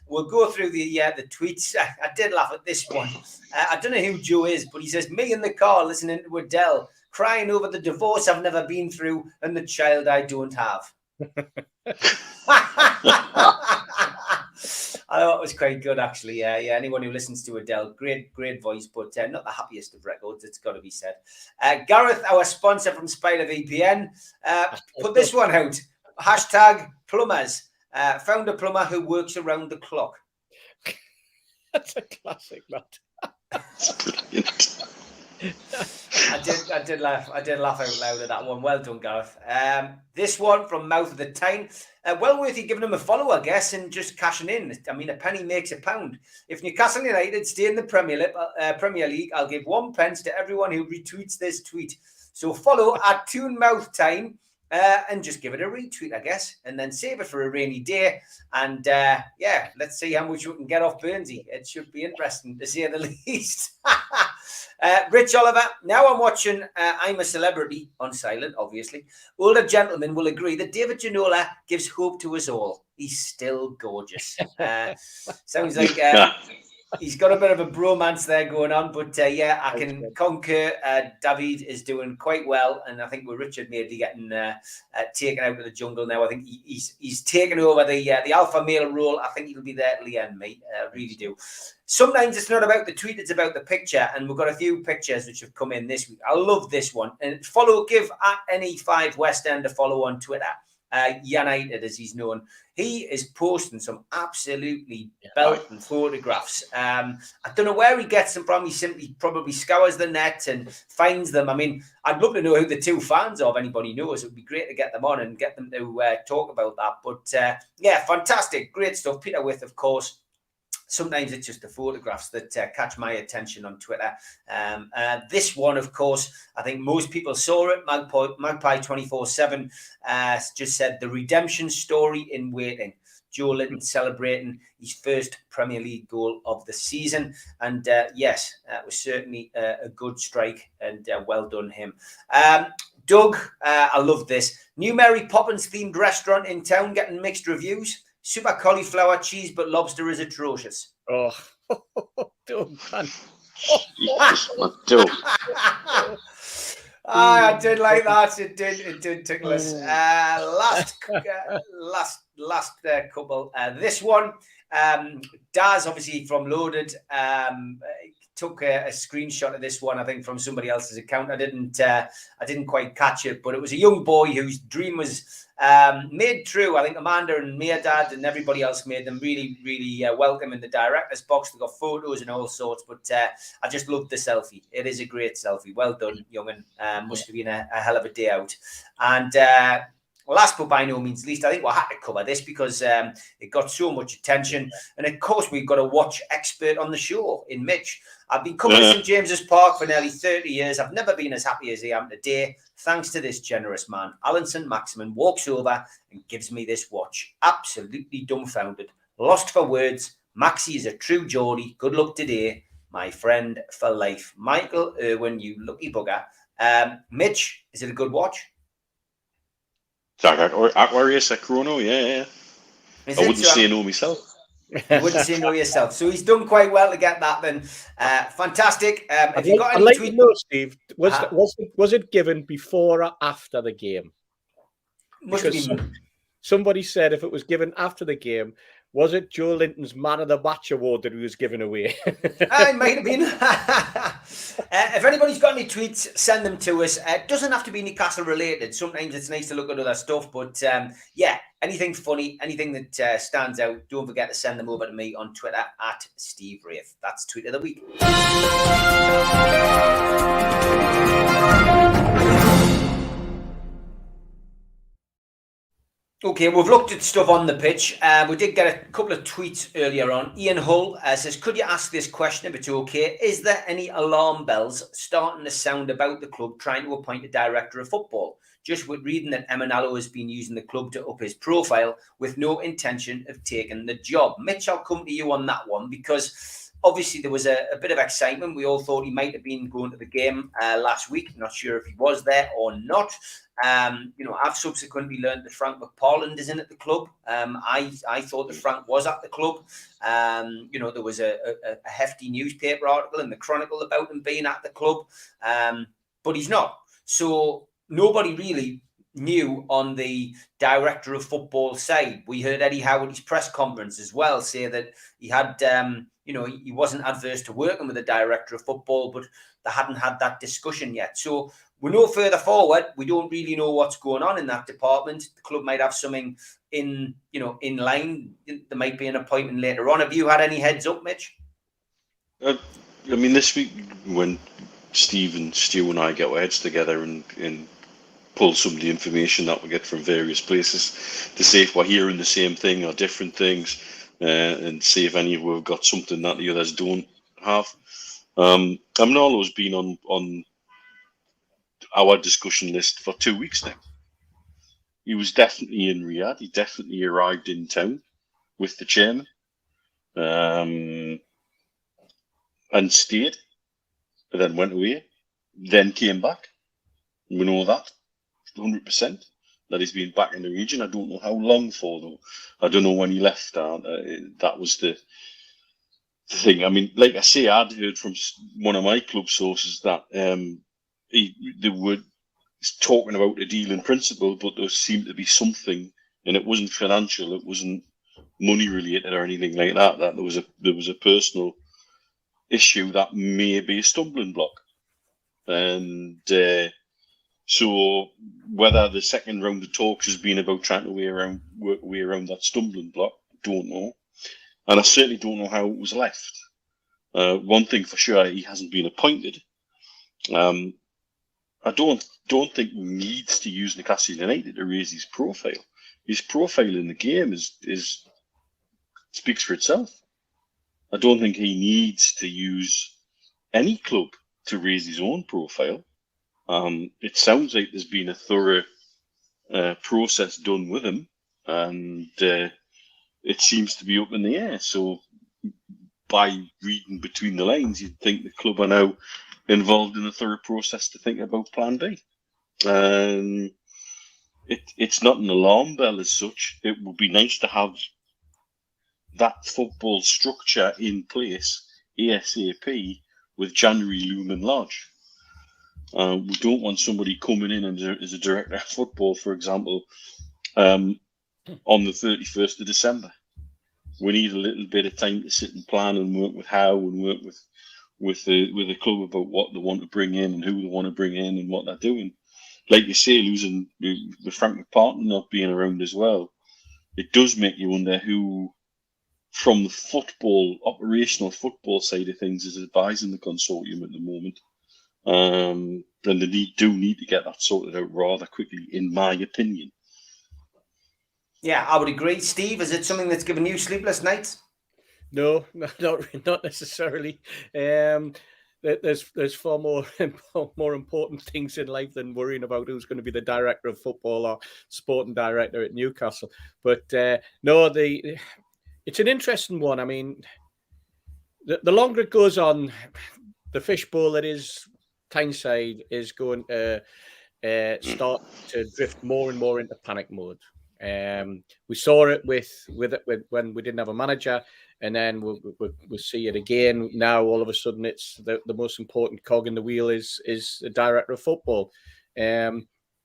we'll go through the tweets. I did laugh at this one. I don't know who Joe is, but he says, me in the car listening to Adele, crying over the divorce I've never been through and the child I don't have. I thought it was quite good, actually. Yeah. Anyone who listens to Adele, great voice, but not the happiest of records, it's got to be said. Gareth, our sponsor from Spider VPN, put this one out. Hashtag plumbers. Found a plumber who works around the clock. That's a classic, Matt. That's brilliant. I did laugh out loud at that one. Well done, Gareth. This one from Mouth of the Tyne. Well worth you giving him a follow, I guess, and just cashing in. I mean, a penny makes a pound. If Newcastle United stay in the Premier League, I'll give 1 pence to everyone who retweets this tweet. So follow at Mouth Tyne and just give it a retweet, I guess, and then save it for a rainy day. And let's see how much we can get off Burnsy. It should be interesting to say the least. Rich Oliver, now I'm watching I'm a Celebrity on silent, obviously. Older gentlemen will agree that David Ginola gives hope to us all. He's still gorgeous. Sounds like he's got a bit of a bromance there going on, but I can concur. David is doing quite well, and I think with Richard maybe getting taken out of the jungle now. I think he's taken over the alpha male role. I think he'll be there till the end, mate. Really do. Sometimes it's not about the tweet, it's about the picture, and we've got a few pictures which have come in this week. I love this one. And give at any 5 West End a follow on Twitter. United, as he's known. He is posting some absolutely belting photographs. I don't know where he gets them from. He simply probably scours the net and finds them. I mean, I'd love to know who the two fans are. If anybody knows, it would be great to get them on and get them to talk about that. But yeah, fantastic. Great stuff. Peter With, of course. Sometimes it's just the photographs that catch my attention on Twitter. This one, of course, I think most people saw it. Magpie 24/7 just said the redemption story in waiting. Joe Linton celebrating his first Premier League goal of the season. And yes, it was certainly a good strike and well done him. Doug, I love this. New Mary Poppins themed restaurant in town getting mixed reviews. Super cauliflower cheese, but lobster is atrocious. Oh, Doug, man. I did like that. It did tickle us. Last couple. This one, Daz, obviously from Loaded, took a screenshot of this one, I think, from somebody else's account. I didn't quite catch it, but it was a young boy whose dream was made true. I think Amanda and Dad and everybody else made them really, really welcome in the director's box. They got photos and all sorts, but I just loved the selfie. It is a great selfie. Well done, young'un. Must have been a hell of a day out. And last but by no means least, I think we'll have to cover this because it got so much attention. And of course, we've got a watch expert on the show in Mitch. I've been coming to St James's Park for nearly 30 years. I've never been as happy as I am today. Thanks to this generous man. Alanson Maximin walks over and gives me this watch. Absolutely dumbfounded. Lost for words. Maxie is a true Geordie. Good luck today. My friend for life. Michael Irwin, you lucky bugger. Mitch, is it a good watch? Aquarius, a chrono, yeah. I wouldn't say no myself. You wouldn't say no yourself. So he's done quite well to get that then. Fantastic. Have you got any tweet? No, Steve, was it given before or after the game? Must have been. Somebody said if it was given after the game, was it Joe Linton's Man of the Match award that he was giving away? It might have been. If anybody's got any tweets, send them to us. It doesn't have to be Newcastle related. Sometimes it's nice to look at other stuff. But yeah, anything funny, anything that stands out, don't forget to send them over to me on Twitter at Steve Wraith. That's Tweet of the Week. Okay, we've looked at stuff on the pitch. We did get a couple of tweets earlier on. Ian Hull says, could you ask this question if it's okay? Is there any alarm bells starting to sound about the club trying to appoint a director of football? Just with reading that Emanalo has been using the club to up his profile with no intention of taking the job. Mitch, I'll come to you on that one because obviously there was a bit of excitement. We all thought he might have been going to the game last week. Not sure if he was there or not. I've subsequently learned that Frank McParland isn't at the club. I thought that Frank was at the club. There was a hefty newspaper article in the Chronicle about him being at the club, but he's not. So nobody really knew on the director of football side. We heard Eddie Howard's press conference as well say that he had, he wasn't adverse to working with a director of football, but they hadn't had that discussion yet. So we're no further forward. We don't really know what's going on in that department. The club might have something in line. There might be an appointment later on. Have you had any heads up, Mitch? This week when Steve and Stu and I get our heads together and pull some of the information that we get from various places to see if we're hearing the same thing or different things, and see if any of we've got something that the others don't have. Emanalo's been on our discussion list for 2 weeks now. He was definitely in Riyadh. He definitely arrived in town with the chairman, and stayed, and then went away, then came back. We know that 100% that he's been back in the region. I don't know how long for though. I don't know when he left. That was the thing. Like I say, I'd heard from one of my club sources that they were talking about a deal in principle, but there seemed to be something, and it wasn't financial, it wasn't money related or anything like that. That there was a personal issue that may be a stumbling block, and So whether the second round of talks has been about trying to work away around that stumbling block, don't know. And I certainly don't know how it was left. One thing for sure, he hasn't been appointed. I don't think he needs to use Newcastle United to raise his profile. His profile in the game is speaks for itself. I don't think he needs to use any club to raise his own profile. It sounds like there's been a thorough process done with him, and it seems to be up in the air. So by reading between the lines, you'd think the club are now involved in a thorough process to think about Plan B. It's not an alarm bell as such. It would be nice to have that football structure in place ASAP with January looming large. We don't want somebody coming in as a director of football, for example, on the 31st of December. We need a little bit of time to sit and plan and work with how and work with the club about what they want to bring in and who they want to bring in and what they're doing. Like you say, losing with Frank McPartner not being around as well, it does make you wonder who, from the operational football side of things, is advising the consortium at the moment. And they need to get that sorted out rather quickly, in my opinion. Yeah, I would agree. Steve, is it something that's given you sleepless nights? No, not necessarily. There's far more important things in life than worrying about who's going to be the director of football or sporting director at Newcastle. But no, it's an interesting one. I mean, the longer it goes on, the fishbowl that is Tyneside is going to start to drift more and more into panic mode. We saw it with when we didn't have a manager, and then we'll see it again. Now all of a sudden, it's the most important cog in the wheel is the director of football.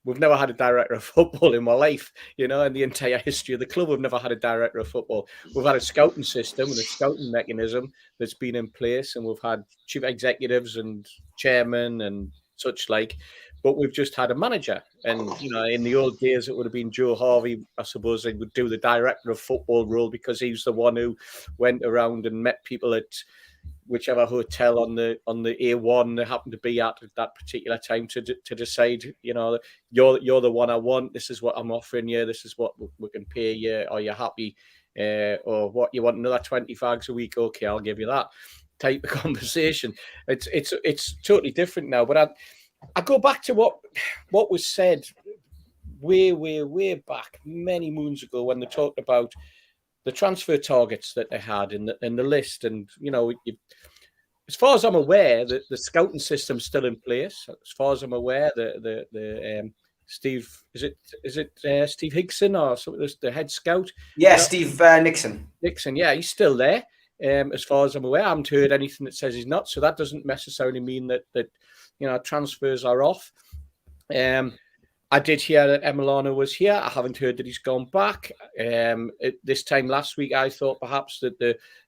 We've never had a director of football in my life, in the entire history of the club. We've never had a director of football. We've had a scouting system and a scouting mechanism that's been in place, and we've had chief executives and chairmen and such like. But we've just had a manager. And, in the old days, it would have been Joe Harvey, I suppose, they would do the director of football role because he was the one who went around and met people at whichever hotel on the A1 they happened to be at that particular time to decide, you're the one I want. This is what I'm offering you. This is what we can pay you. Are you happy? Or what, you want another 20 fags a week? Okay, I'll give you that type of conversation. It's totally different now. But I go back to what was said way back many moons ago when they talked about the transfer targets that they had in the list. And, as far as I'm aware, the scouting system's still in place. As far as I'm aware, the Steve, is it Steve Higson or something, the head scout? Yeah, Steve Nixon. Nixon, yeah, he's still there. As far as I'm aware, I haven't heard anything that says he's not. So that doesn't necessarily mean that transfers are off. I did hear that Emiliano was here. I haven't heard that he's gone back. This time last week, I thought perhaps that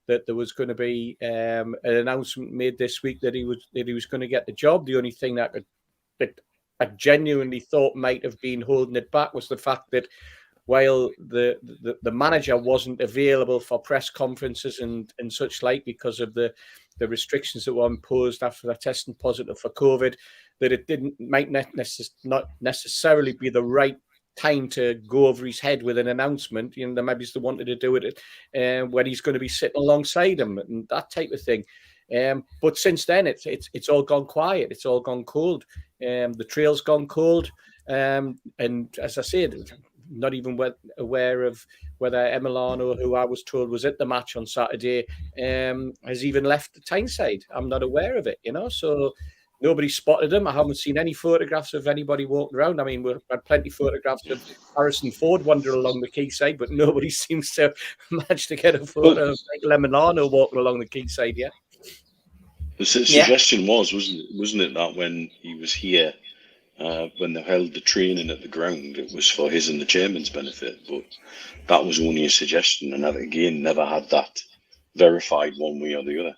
there was going to be an announcement made this week that he was going to get the job. The only thing that I genuinely thought might have been holding it back was the fact that while the manager wasn't available for press conferences and such like because of the restrictions that were imposed after they're testing positive for COVID, that it might not necessarily be the right time to go over his head with an announcement. Maybe they wanted to do it when he's going to be sitting alongside him and that type of thing. But since then, it's all gone quiet. It's all gone cold. The trail's gone cold. And as I said, not even aware of whether Emiliano, who I was told was at the match on Saturday, has even left the Tyneside. I'm not aware of it, so nobody spotted him. I haven't seen any photographs of anybody walking around. I mean, we've had plenty of photographs of Harrison Ford wandering along the quayside, but nobody seems to manage to get a photo of Emiliano walking along the quayside yet. The suggestion wasn't it, that when he was here, when they held the training at the ground, it was for his and the chairman's benefit, but that was only a suggestion, and that again never had that verified one way or the other.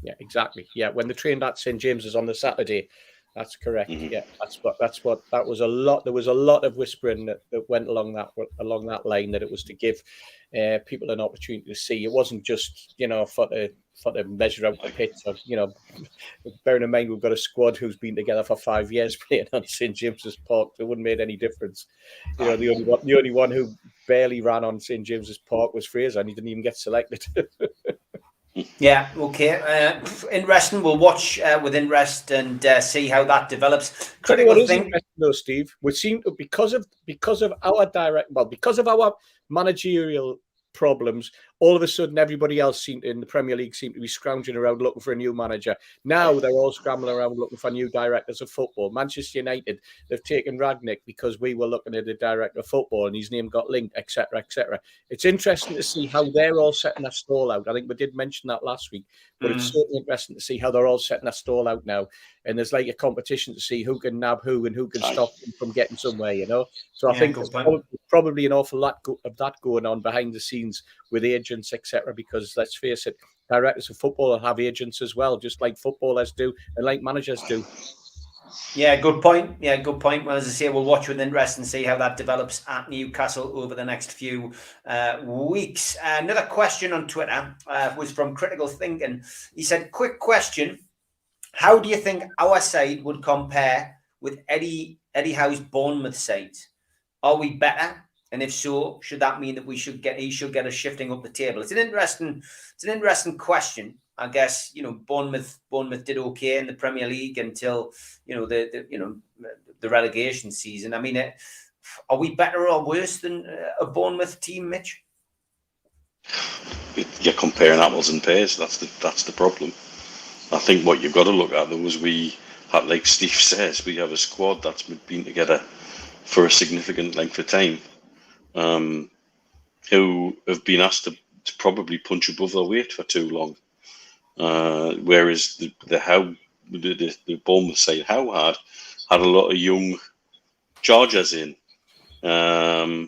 Yeah, exactly. Yeah, when they trained at St James's on the Saturday, That's correct. Mhm. Yeah, that was a lot. There was a lot of whispering that went along that line, that it was to give people an opportunity to see. It wasn't just, for the measure out the pitch. Or, bearing in mind we've got a squad who's been together for 5 years playing on St James's Park. It wouldn't make any difference. The only one who barely ran on St James's Park was Fraser, and he didn't even get selected. Yeah, okay. Interesting. We'll watch with interest and see how that develops. What is interesting though, Steve, we seem to, because of our managerial problems, all of a sudden everybody else in the Premier League seemed to be scrounging around looking for a new manager. Now they're all scrambling around looking for new directors of football. Manchester United, they've taken Ragnick because we were looking at a director of football and his name got linked, etc., etc. It's interesting to see how they're all setting their stall out. I think we did mention that last week, but it's certainly interesting to see how they're all setting their stall out now. And there's like a competition to see who can nab who and who can stop them from getting somewhere, So I think there's probably an awful lot of that going on behind the scenes with agents, etc. Because let's face it, directors of football have agents as well, just like footballers do and like managers do. Yeah, good point. Well, as I say, we'll watch with interest and see how that develops at Newcastle over the next few weeks. Another question on Twitter was from Critical Thinking. He said, quick question. How do you think our side would compare with Eddie Howe's Bournemouth side? Are we better? And if so, should that mean that he should get us shifting up the table? It's an interesting question. I guess, Bournemouth did okay in the Premier League until, the relegation season. I mean, are we better or worse than a Bournemouth team, Mitch? You're comparing apples and pears. That's the problem. I think what you've got to look at, though, is we have, like Steve says, we have a squad that's been together for a significant length of time, who have been asked to probably punch above their weight for too long. Whereas the Bournemouth side, how had a lot of young chargers in. Are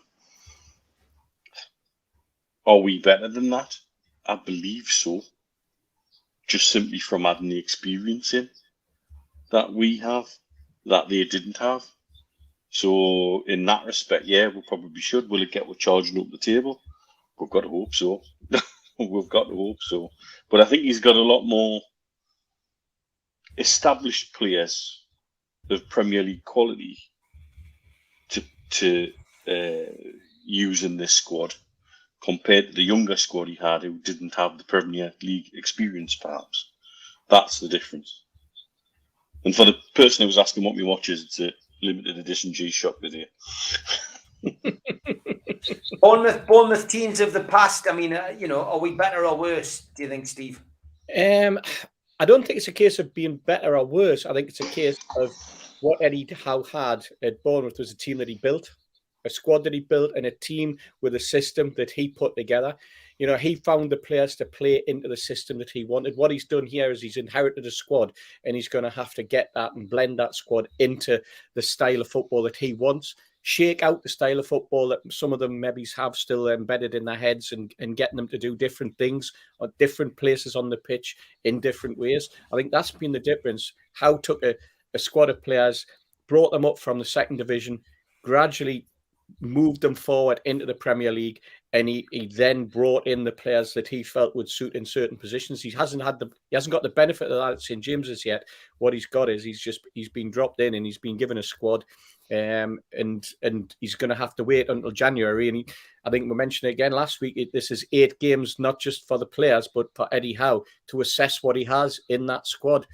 we better than that? I believe so. Just simply from adding the experience in that we have, that they didn't have. So in that respect, yeah, we probably should. Will it get we're charging up the table? We've got to hope so. We've got to hope so. But I think he's got a lot more established players of Premier League quality to use in this squad compared to the younger squad he had who didn't have the Premier League experience, perhaps. That's the difference. And for the person who was asking what we watch is, it's a limited edition G-Shock video. Bournemouth teams of the past, I mean, are we better or worse, do you think, Steve? I don't think it's a case of being better or worse. I think it's a case of what Eddie Howe had at Bournemouth was a team that he built, a squad that he built, and a team with a system that he put together. He found the players to play into the system that he wanted. What he's done here is he's inherited a squad, and he's going to have to get that and blend that squad into the style of football that he wants. Shake out the style of football that some of them maybe have still embedded in their heads and getting them to do different things or different places on the pitch in different ways. I think that's been the difference. Howe took a squad of players, brought them up from the second division, gradually moved them forward into the Premier League, and he then brought in the players that he felt would suit in certain positions. He hasn't got the benefit of that at St James's yet. What he's got is he's been dropped in and he's been given a squad, and he's going to have to wait until January. And I think we mentioned it again last week. This is 8 games, not just for the players, but for Eddie Howe to assess what he has in that squad.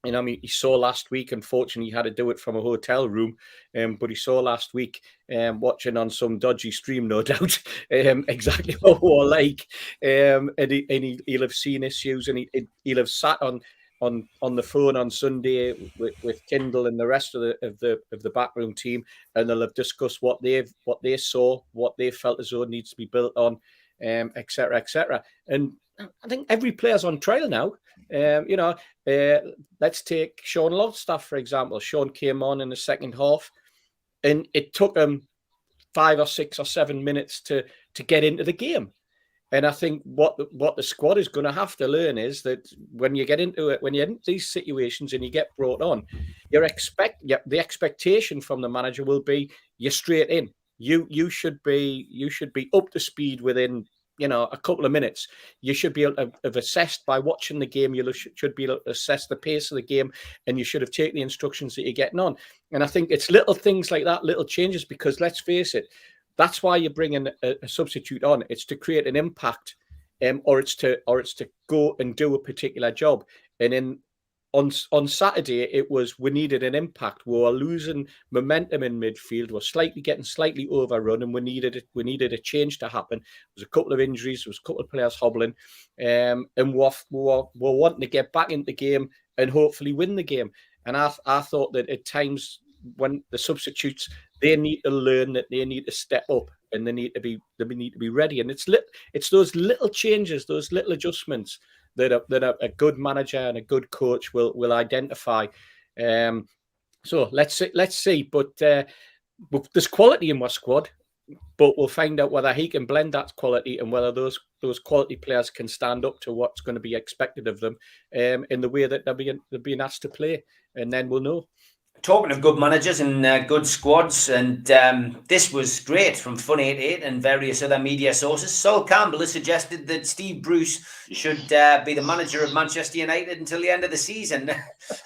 And I mean, he saw last week, unfortunately, he had to do it from a hotel room, but he saw last week, watching on some dodgy stream, no doubt, exactly what we're like. And he'll have seen issues, and he'll have sat on the phone on Sunday with Kindle and the rest of the backroom team, and they'll have discussed what they saw, what they felt as though it needs to be built on, etc., etc. And I think every player's on trial now. Let's take Sean Longstaff, for example. Sean came on in the second half, and it took him 5 or 6 or 7 minutes to get into the game. And I think what the squad is going to have to learn is that when you get into it, when you're in these situations and you get brought on, the expectation from the manager will be you're straight in. You should be up to speed within a couple of minutes. You should be able to have assessed by watching the game. You should be able to assess the pace of the game, and you should have taken the instructions that you're getting on. And I think it's little things like that, little changes, because let's face it, that's why you bring in a substitute on. It's to create an impact, or it's to go and do a particular job. And on Saturday, it was we needed an impact. We were losing momentum in midfield. We're getting slightly overrun, and we needed a change to happen. There was a couple of injuries. There was a couple of players hobbling, and we're wanting to get back into the game and hopefully win the game. And I thought that at times when the substitutes, they need to learn that they need to step up and they need to be ready. And it's those little changes, those little adjustments that a good manager and a good coach will identify. So let's see. But there's quality in my squad, but we'll find out whether he can blend that quality and whether those quality players can stand up to what's going to be expected of them in the way that they're being asked to play, and then we'll know. Talking of good managers and good squads, and this was great from Fun88 and various other media sources. Sol Campbell has suggested that Steve Bruce should be the manager of Manchester United until the end of the season.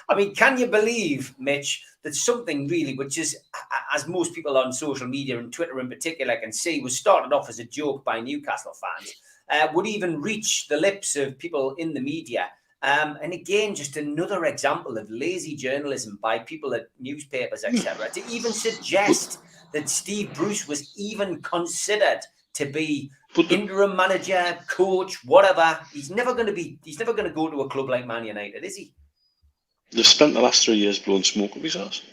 I mean, can you believe, Mitch, that something really, which is, as most people on social media and Twitter in particular can see, was started off as a joke by Newcastle fans, would even reach the lips of people in the media. And again, just another example of lazy journalism by people at newspapers, etc., to even suggest that Steve Bruce was even considered to be interim manager, coach, whatever. He's never going to go to a club like Man United, is he? They've spent the last 3 years blowing smoke up his ass.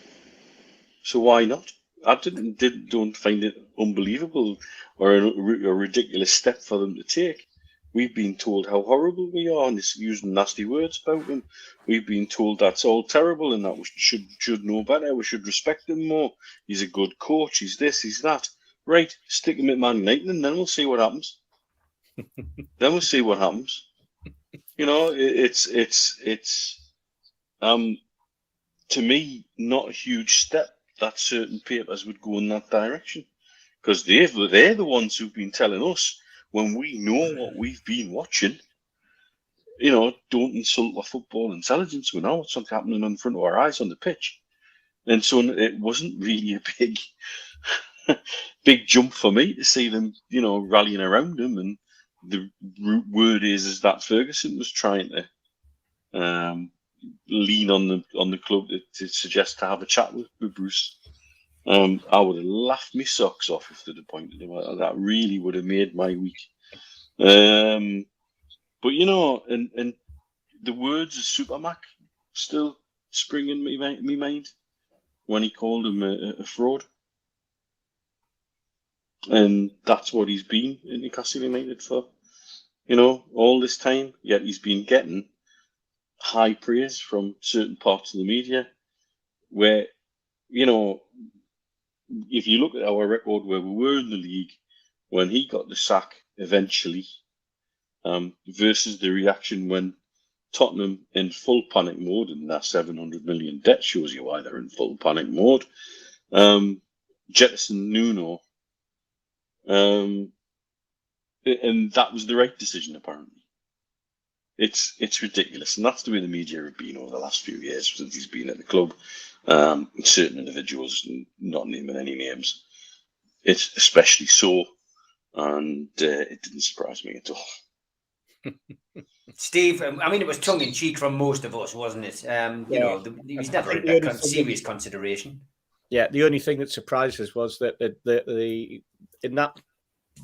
So why not? I don't find it unbelievable or a ridiculous step for them to take. We've been told how horrible we are and using nasty words about him. We've been told that's all terrible and that we should know better. We should respect him more. He's a good coach. He's this, he's that. Right, stick him at Man United and then we'll see what happens. Then we'll see what happens. It's to me, not a huge step that certain papers would go in that direction. Because they're the ones who've been telling us, when we know what we've been watching, don't insult our football intelligence. We know what's happening in front of our eyes on the pitch. And so it wasn't really a big jump for me to see them, rallying around him. And the word is that Ferguson was trying to lean on the club to suggest to have a chat with Bruce. I would have laughed my socks off if they'd appointed him. That really would have made my week. But and the words of Supermac still spring in me mind when he called him a fraud. And that's what he's been in Newcastle United for, all this time. Yet he's been getting high praise from certain parts of the media where, if you look at our record where we were in the league when he got the sack eventually, versus the reaction when Tottenham in full panic mode, and that 700 million debt shows you why they're in full panic mode, jettison Nuno, and that was the right decision apparently. It's ridiculous, and that's the way the media have been over the last few years since he's been at the club. Certain individuals, not naming any names, it's especially so, and it didn't surprise me at all. Steve, I mean, it was tongue in cheek from most of us, wasn't it? He was never a serious consideration. Yeah, the only thing that surprised us was that the in that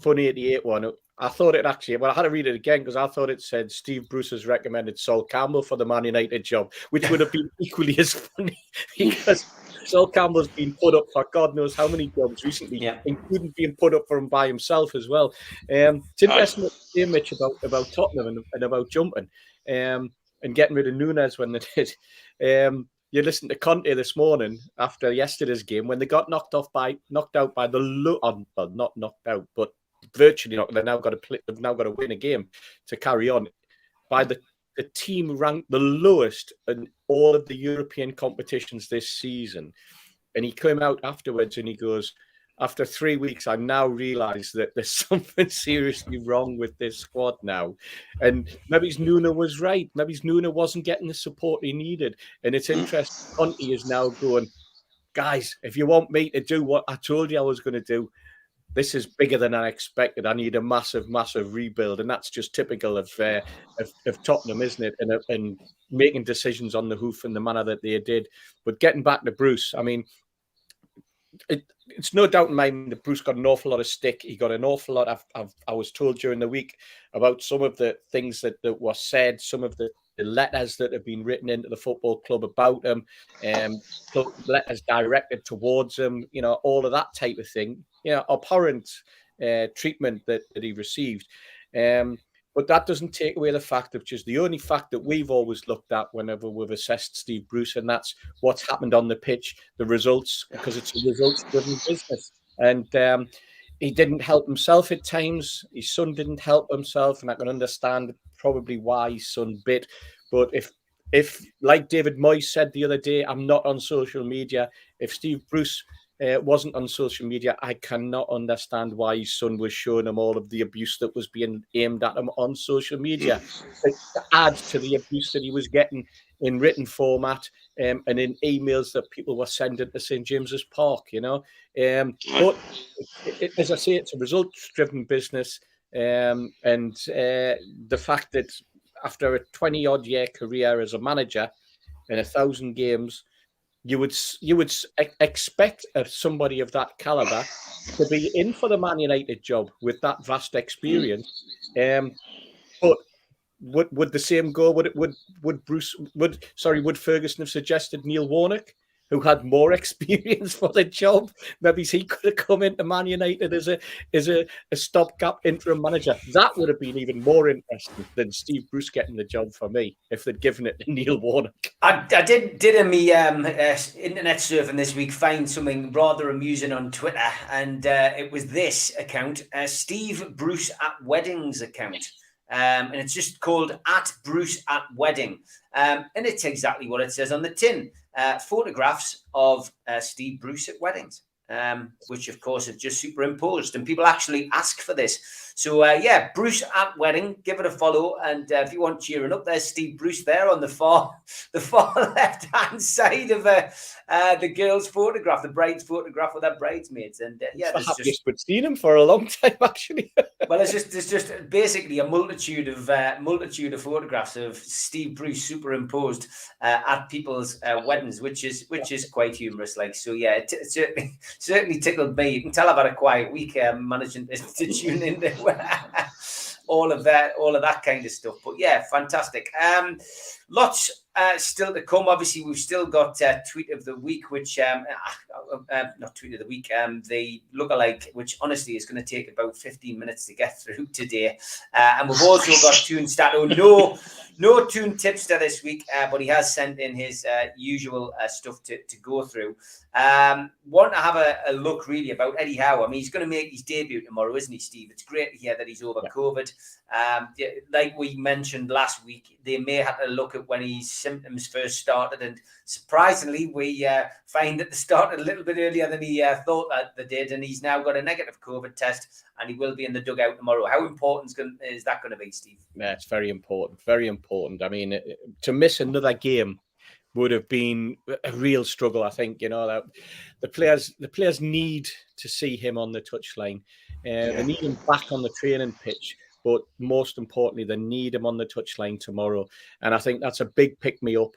Fun88 one, I thought it actually, I had to read it again because I thought it said Steve Bruce has recommended Sol Campbell for the Man United job, which would have been equally as funny because Sol Campbell's been put up for God knows how many jobs recently, including being put up for him by himself as well. It's interesting to say, Mitch, about Tottenham and about jumping and getting rid of Núñez when they did. You listened to Conte this morning after yesterday's game when they got knocked out by not knocked out, but virtually not. They've now got to play. They've now got to win a game to carry on. By the team ranked the lowest in all of the European competitions this season, and he came out afterwards and he goes, after 3 weeks, I now realise that there's something seriously wrong with this squad now. And maybe Nuno was right. Maybe Nuno wasn't getting the support he needed. And it's interesting. Conte is now going, guys, if you want me to do what I told you I was going to do, this is bigger than I expected. I need a massive, massive rebuild. And that's just typical of Tottenham, isn't it? And making decisions on the hoof in the manner that they did. But getting back to Bruce, I mean, it's no doubt in my mind that Bruce got an awful lot of stick. He got an awful lot. I was told during the week about some of the things that were said, some of the letters that have been written into the football club about him, letters directed towards him, all of that type of thing. Abhorrent treatment that he received. But that doesn't take away the fact of just the only fact that we've always looked at whenever we've assessed Steve Bruce, and that's what's happened on the pitch, the results, because it's a results-driven business. And he didn't help himself at times. His son didn't help himself, and I can understand probably why his son bit. But if like David Moyes said the other day, I'm not on social media. If Steve Bruce wasn't on social media, I cannot understand why his son was showing him all of the abuse that was being aimed at him on social media, to add to the abuse that he was getting in written format and in emails that people were sending to St. James's Park, But as I say, it's a results-driven business, and the fact that after a 20-odd-year career as a manager in 1,000 games, you would expect somebody of that caliber to be in for the Man United job with that vast experience. But would the same go? Would Ferguson have suggested Neil Warnock, who had more experience for the job? Maybe he could have come into Man United as a stopgap interim manager. That would have been even more interesting than Steve Bruce getting the job for me if they'd given it to Neil Warnock. I did in me internet surfing this week find something rather amusing on Twitter, and it was this account, Steve Bruce at Weddings account. And it's just called @Bruce@Wedding. And it's exactly what it says on the tin. Photographs of Steve Bruce at weddings, which of course have just superimposed, and people actually ask for this. So Bruce at Wedding, give it a follow, and if you want cheering up, there's Steve Bruce there on the far left hand side of the girl's photograph, the bride's photograph with her bridesmaids, and there's just been seen him for a long time actually. Well, it's just basically a multitude of photographs of Steve Bruce superimposed at people's weddings, which is quite humorous. Like, so yeah, it certainly tickled me. You can tell I've had a quiet week managing to tune into all of that kind of stuff. But yeah, fantastic. Lots still to come. Obviously, we've still got tweet of the week, which not tweet of the week, the lookalike, which honestly is going to take about 15 minutes to get through today. And we've also got Toon Stato. No Toon Tipster this week, but he has sent in his usual stuff to go through. Want to have a look really about Eddie Howe. I mean, he's going to make his debut tomorrow, isn't he, Steve? It's great to hear that he's over COVID. Like we mentioned last week, they may have to look at when his symptoms first started, and surprisingly, we find that they started a little bit earlier than he thought that they did, and he's now got a negative COVID test, and he will be in the dugout tomorrow. How important is that going to be, Steve? Yeah, it's very important. Very important. I mean, to miss another game would have been a real struggle. I think that the players need to see him on the touchline. They need him back on the training pitch, but most importantly, they need him on the touchline tomorrow. And I think that's a big pick me up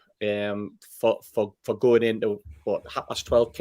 for going into 12:30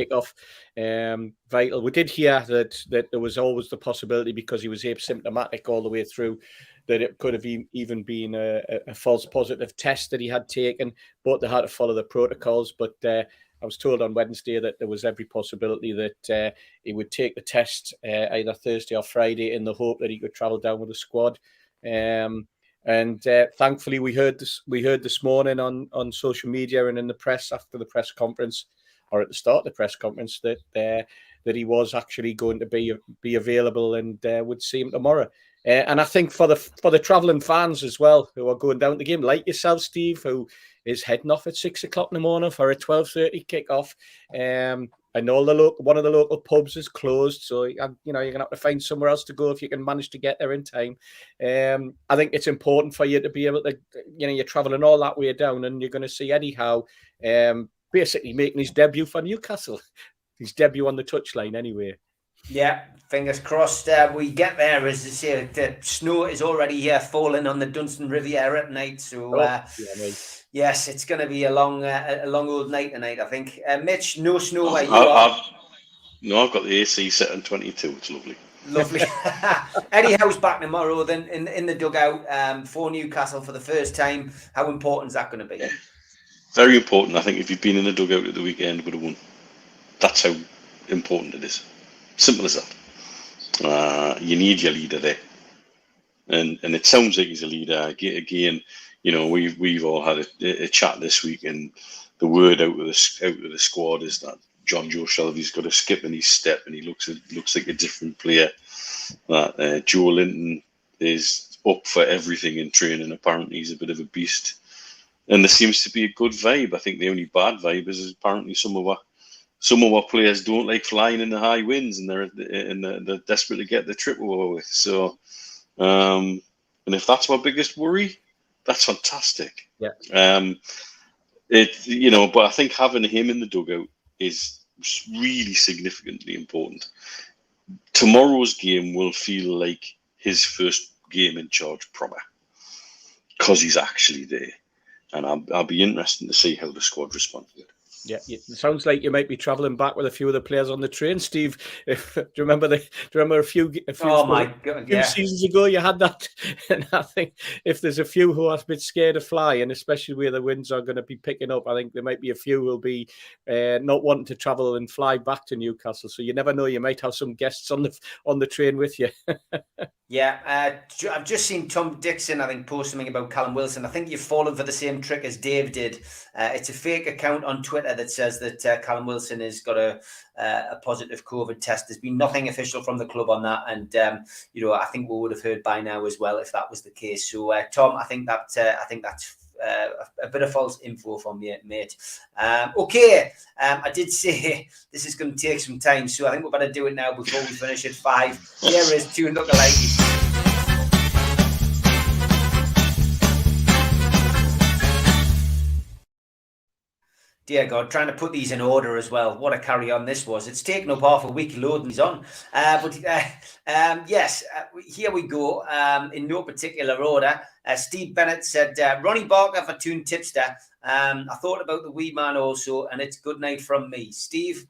kickoff. Vital. We did hear that there was always the possibility, because he was asymptomatic all the way through, that it could have even been a false positive test that he had taken, but they had to follow the protocols. But I was told on Wednesday that there was every possibility that he would take the test either Thursday or Friday, in the hope that he could travel down with the squad. And thankfully, we heard this morning on social media and in the press after the press conference, or at the start of the press conference, that that he was actually going to be available, and would see him tomorrow. And I think for the travelling fans as well who are going down the game, like yourself, Steve, who is heading off at 6 o'clock in the morning for a 12:30 kickoff. I know one of the local pubs is closed, so you're gonna have to find somewhere else to go if you can manage to get there in time. I think it's important for you to be able to, you're travelling all that way down, and you're going to see Eddie Howe basically making his debut for Newcastle. His debut on the touchline, anyway. Yeah, fingers crossed we get there. As I say, the snow is already falling on the Dunstan Riviera at night. So, yes, it's going to be a long old night tonight, I think. Mitch, no snow where you are? No, I've got the AC set on 22. It's lovely. Lovely. Eddie Howe's back tomorrow then in the dugout for Newcastle for the first time. How important is that going to be? Very important. I think if you've been in the dugout at the weekend, would have won. That's how important it is. Simple as that. You need your leader there, and it sounds like he's a leader. Again, we've all had a chat this week, and the word out of the squad is that John Joe Shelvey's got a skip in his step, and he looks like a different player. That Joe Linton is up for everything in training. Apparently, he's a bit of a beast, and there seems to be a good vibe. I think the only bad vibe is apparently some of our players don't like flying in the high winds, and they're desperate to get the trip over with. So, and if that's my biggest worry, that's fantastic. Yeah. But I think having him in the dugout is really significantly important. Tomorrow's game will feel like his first game in charge proper, because he's actually there, and I'll be interested to see how the squad responds to it. Yeah, it sounds like you might be travelling back with a few of the players on the train, Steve. Do you remember a few seasons ago you had that? And I think if there's a few who are a bit scared of flying, especially where the winds are going to be picking up, I think there might be a few who will be not wanting to travel and fly back to Newcastle. So you never know, you might have some guests on the train with you. Yeah, I've just seen Tom Dixon, I think, post something about Callum Wilson. I think you've fallen for the same trick as Dave did. It's a fake account on Twitter that says that Callum Wilson has got a positive COVID test. There's been nothing official from the club on that, and I think we would have heard by now as well if that was the case. So, Tom, I think that's a bit of false info from you, mate. Okay, I did say this is going to take some time, so I think we better do it now before we finish at 5. Here is 2 lookalikes. Dear God, trying to put these in order as well. What a carry on this was. It's taken up half a week loading these on. Yes, here we go. In no particular order. Steve Bennett said, Ronnie Barker for Toon Tipster. I thought about the wee man also, and it's good night from me. Steve,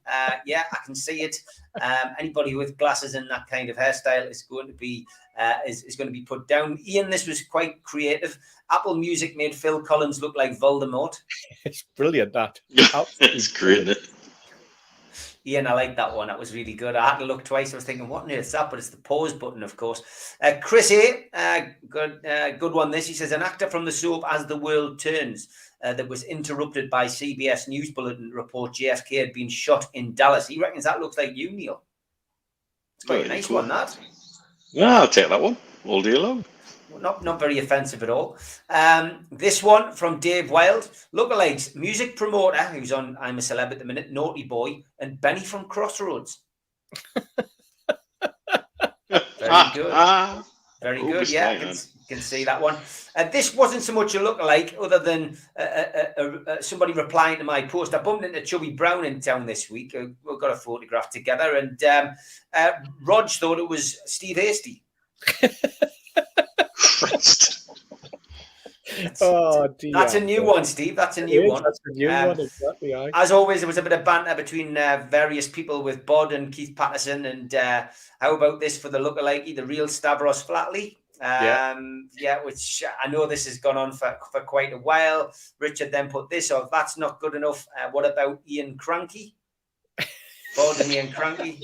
yeah, I can see it. Anybody with glasses and that kind of hairstyle is going to be put down. Ian, this was quite creative. Apple Music made Phil Collins look like Voldemort. It's brilliant, that. It's great, isn't it? Ian, I like that one. That was really good. I had to look twice. I was thinking, what on earth is that? But it's the pause button, of course. Chris A, good one. This, he says, an actor from the soap As the World Turns that was interrupted by CBS News Bulletin report JFK had been shot in Dallas. He reckons that looks like you, Neil. It's quite a nice one, that. Yeah, I'll take that one all day long. Not very offensive at all. This one from Dave Wild. Lookalikes, music promoter, who's on I'm a Celeb at the minute, Naughty Boy, and Benny from Crossroads. Very good. Very good. Yeah, can see that one. This wasn't so much a lookalike other than somebody replying to my post. I bumped into Chubby Brown in town this week. We got a photograph together, and Rog thought it was Steve Hasty. Oh dear. That's a new one, Steve. That's a new one. That's a new one, exactly. As always, there was a bit of banter between various people with Bod and Keith Patterson. And how about this for the lookalike, the real Stavros Flatley? Which I know this has gone on for quite a while. Richard then put this off. That's not good enough. What about Ian Cranky? Bod and Ian Cranky.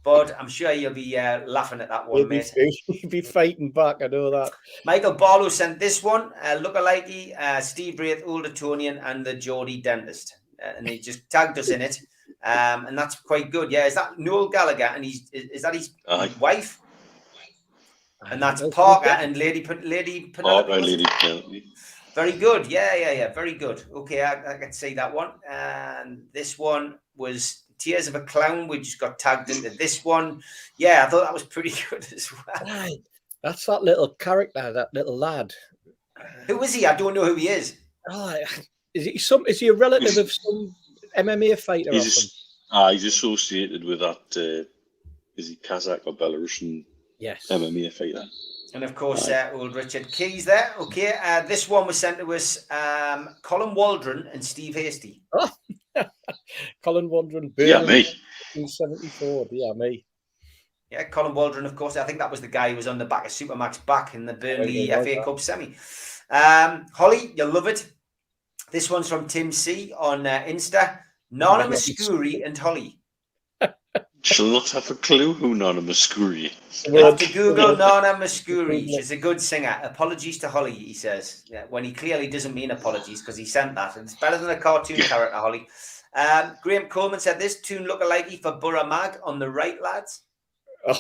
Bod, I'm sure you'll be laughing at that one, mate. You'll be fighting back, I know that. Michael Barlow sent this one. Lookalike, Steve Wraith, Old Etonian, and the Geordie Dentist. And he just tagged us in it. And that's quite good. Yeah, is that Noel Gallagher? And is that his wife? And that's Parker and Lady Penelope. Parker, Lady Penelope. Very good. Yeah. Very good. Okay, I can see that one. And this one was Tears of a Clown. We just got tagged into this one. Yeah, I thought that was pretty good as well. Right. That's that little character, that little lad. Who is he? I don't know who he is. Oh, is he a relative of some MMA fighter? He's associated with that. Is he Kazakh or Belarusian? Yes. MMA fighter. And of course, old Richard Keys there. Okay, this one was sent to us. Colin Waldron and Steve Hasty. Oh. Colin Waldron. Yeah, me. 1974. Yeah, me. Yeah, Colin Waldron, of course. I think that was the guy who was on the back of Supermax back in the Burnley FA Cup semi. Holly, you'll love it. This one's from Tim C on Insta. Nana Muscuri and Holly. She'll not have a clue who Nana Muscuri is. You have to Google Nana Muscuri. She's a good singer. Apologies to Holly, he says. Yeah, when he clearly doesn't mean apologies because he sent that. It's better than a cartoon character, Holly. Graham Coleman said this tune look alike for Borough Mag on the right, lads. Oh,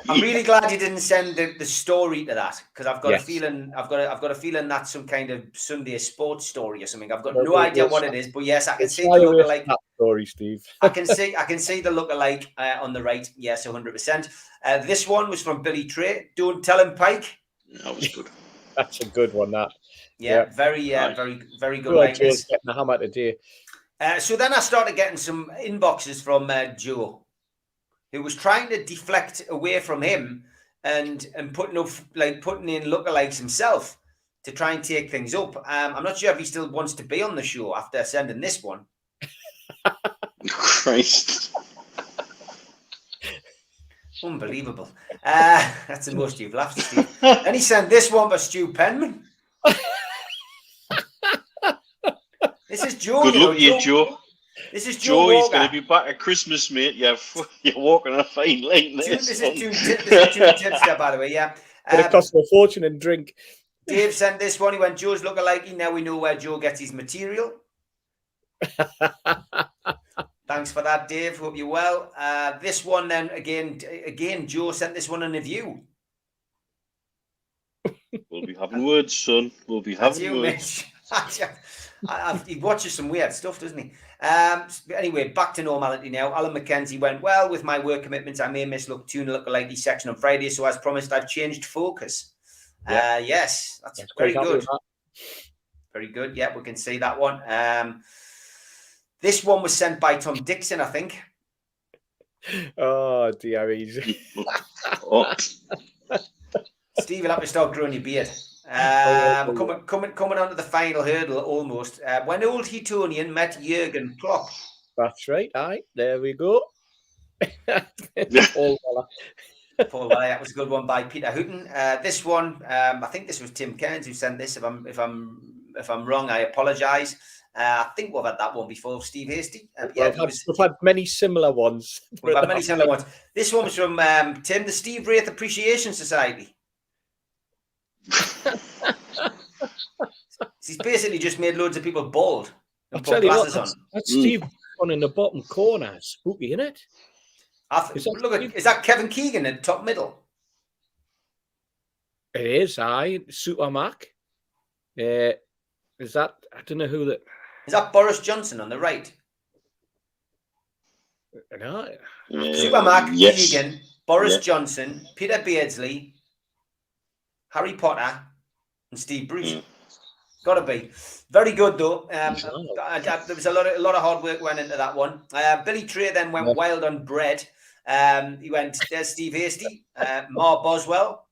I'm really glad you didn't send the story to that because I've got a feeling I've got a feeling that's some kind of Sunday sports story or something. I've got no idea what it is, but yes, I can see the look alike. That story, Steve. I can see the look alike on the right. Yes, 100%. This one was from Billy Trey. Don't tell him, Pike. That was good. That's a good one. That. Yeah, very good. Like Joe's getting the hammer today. So then I started getting some inboxes from Joe, who was trying to deflect away from him and putting in lookalikes himself to try and take things up. I'm not sure if he still wants to be on the show after sending this one. Christ. Unbelievable. That's the most you've laughed, Steve. And he sent this one for Stu Penman. This is Joe. Good luck, you, Joe. This is Joe. He's going to be back at Christmas, mate. You're walking on a fine line. This is two tipster, by the way. Yeah. But it costs a fortune in drink. Dave sent this one. He went, Joe's lookalike. Now we know where Joe gets his material. Thanks for that, Dave. Hope you're well. This one, then again, Joe sent this one in a view. We'll be having words, son. We'll be having words. He watches some weird stuff, doesn't he? Anyway, back to normality now. Alan McKenzie went, well, with my work commitments, I may miss tune lookalike section on Friday. So as promised, I've changed focus. Yeah. Yes, that's very good. Very good. Yeah, we can see that one. This one was sent by Tom Dixon, I think. Oh, dear. Easy. Steve, you'll have to start growing your beard. Coming on to the final hurdle almost. When old Heatonian met Jurgen Klopp. That's right. Aye, there we go. Paul Weller, that was a good one by Peter Hooton. This one, I think this was Tim Cairns who sent this. If I'm wrong, I apologise. I think we've had that one before, Steve Hasty. We've had many similar ones. We've had many similar ones. This one was from Tim, the Steve Wraith Appreciation Society. He's basically just made loads of people bald and put glasses on. That's Steve on in the bottom corner. Spooky, isn't it? Is that Kevin Keegan in top middle? It is. Aye, Super Mac. Is that? I don't know who that. Is that Boris Johnson on the right? No. Super Mac, yes. Keegan, Boris Johnson, Peter Beardsley, Harry Potter, and Steve Bruce. Got to be very good though. There was a lot of hard work went into that one. Billy Trey then went wild on bread. He went, there's Steve Hasty, Ma Boswell.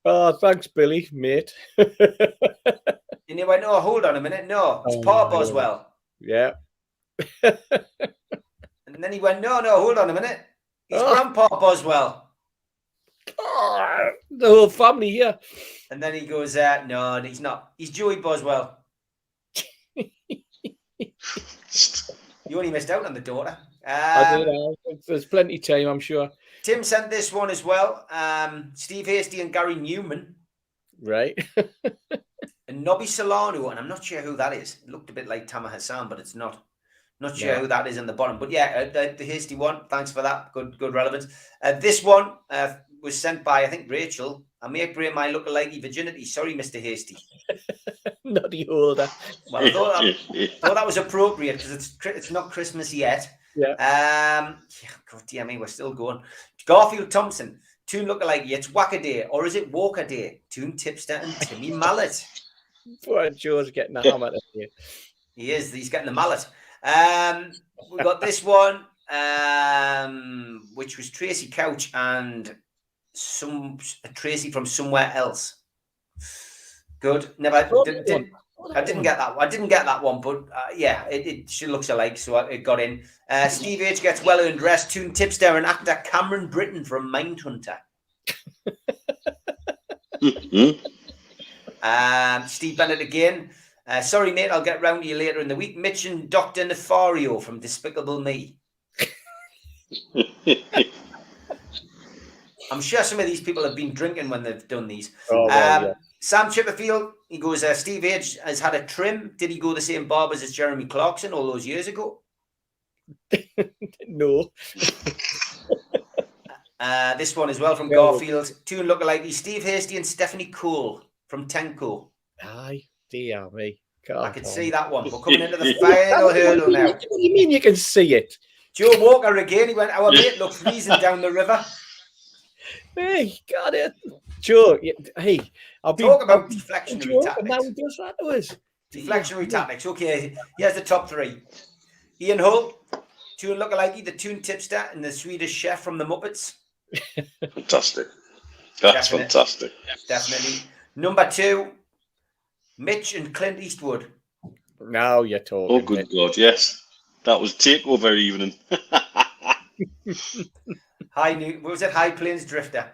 Oh, thanks, Billy, mate. And he went, oh, hold on a minute. No, it's Pa Boswell. Yeah. And then he went, no, hold on a minute. He's Grandpa Boswell. Oh, the whole family here. And then he goes, no, he's not. He's Joey Boswell. You only missed out on the daughter. I do know. There's plenty of time, I'm sure. Tim sent this one as well. Steve Hasty and Gary Newman. Right. And Nobby Solano, and I'm not sure who that is. It looked a bit like Tama Hassan, but it's not. Not sure who that is in the bottom, but yeah, the hasty one. Thanks for that. Good relevance. This one was sent by, I think, Rachel. I may break my lookalike virginity. Sorry, Mr. Hasty. Not the older. Well, I thought that was appropriate because it's not Christmas yet. Yeah. God damn me, we're still going. Garfield Thompson. Toon lookalike. It's Wackaday, or is it Walker Day? Toon Tipster and Timmy Mallet. Poor Joe's getting a hammer here. He is. He's getting the mallet. We got this one, which was Tracy Couch and Tracy from somewhere else. Good. I didn't get that one. I didn't get that one, but yeah, she looks alike, so it got in. Steve H gets well-earned rest. Toon Tipster and actor Cameron Britton from Mindhunter. Steve Bennett again. Sorry, mate, I'll get round to you later in the week. Mitch and Dr. Nefario from Despicable Me. I'm sure some of these people have been drinking when they've done these. Yeah. Sam Chipperfield, he goes, Steve H has had a trim. Did he go the same barbers as Jeremy Clarkson all those years ago? No. This one as well from Garfield. Two lookalike, Steve Hasty and Stephanie Cole from Tenko. Aye, dear me. God, I could see that one. We're coming into the final hurdle now. What do you mean you can see it? Joe Walker again. He went, our mate looked freezing down the river. Hey, got it. Joe, hey. Talk about deflectionary tactics. Now he does that to us. Deflectionary tactics. Okay, here's the top three. Ian Hull, Toon lookalike, the Toon Tipster and the Swedish chef from the Muppets. Fantastic. That's fantastic. Definitely. Number 2, Mitch and Clint Eastwood. Now you're talking. Oh, good God, yes. That was takeover evening. What was it? High Plains Drifter.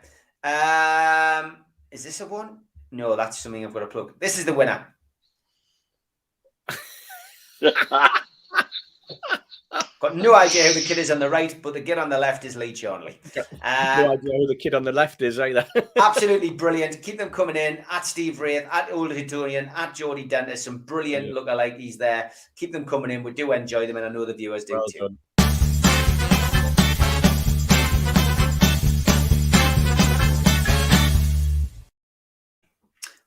Is this a one? No, that's something I've got to plug. This is the winner. Got no idea who the kid is on the right, but the kid on the left is Lee Charnley. No idea who the kid on the left is either. Absolutely brilliant. Keep them coming in at Steve Wraith, at Old Hitonian, at Geordie Dentist. Some brilliant lookalikes there. Keep them coming in. We do enjoy them, and I know the viewers do too. Done.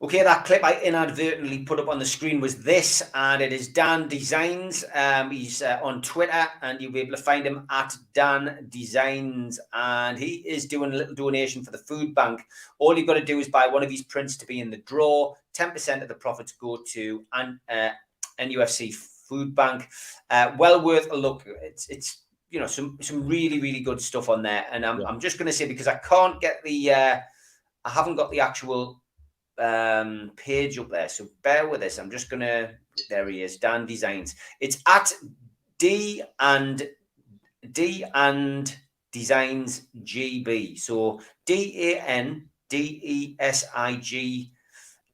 Okay, that clip I inadvertently put up on the screen was this, and it is Dan Designs. He's on Twitter, and you'll be able to find him at Dan Designs, and he is doing a little donation for the food bank. All you've got to do is buy one of his prints to be in the draw. 10% of the profits go to NUFC Food Bank. Well worth a look. It's you know some really, really good stuff on there, and I'm just going to say, because I can't get the I haven't got the actual page up there, so bear with us. I'm just gonna, there he is, Dan Designs. It's at D and Designs GB, so DANDESIGN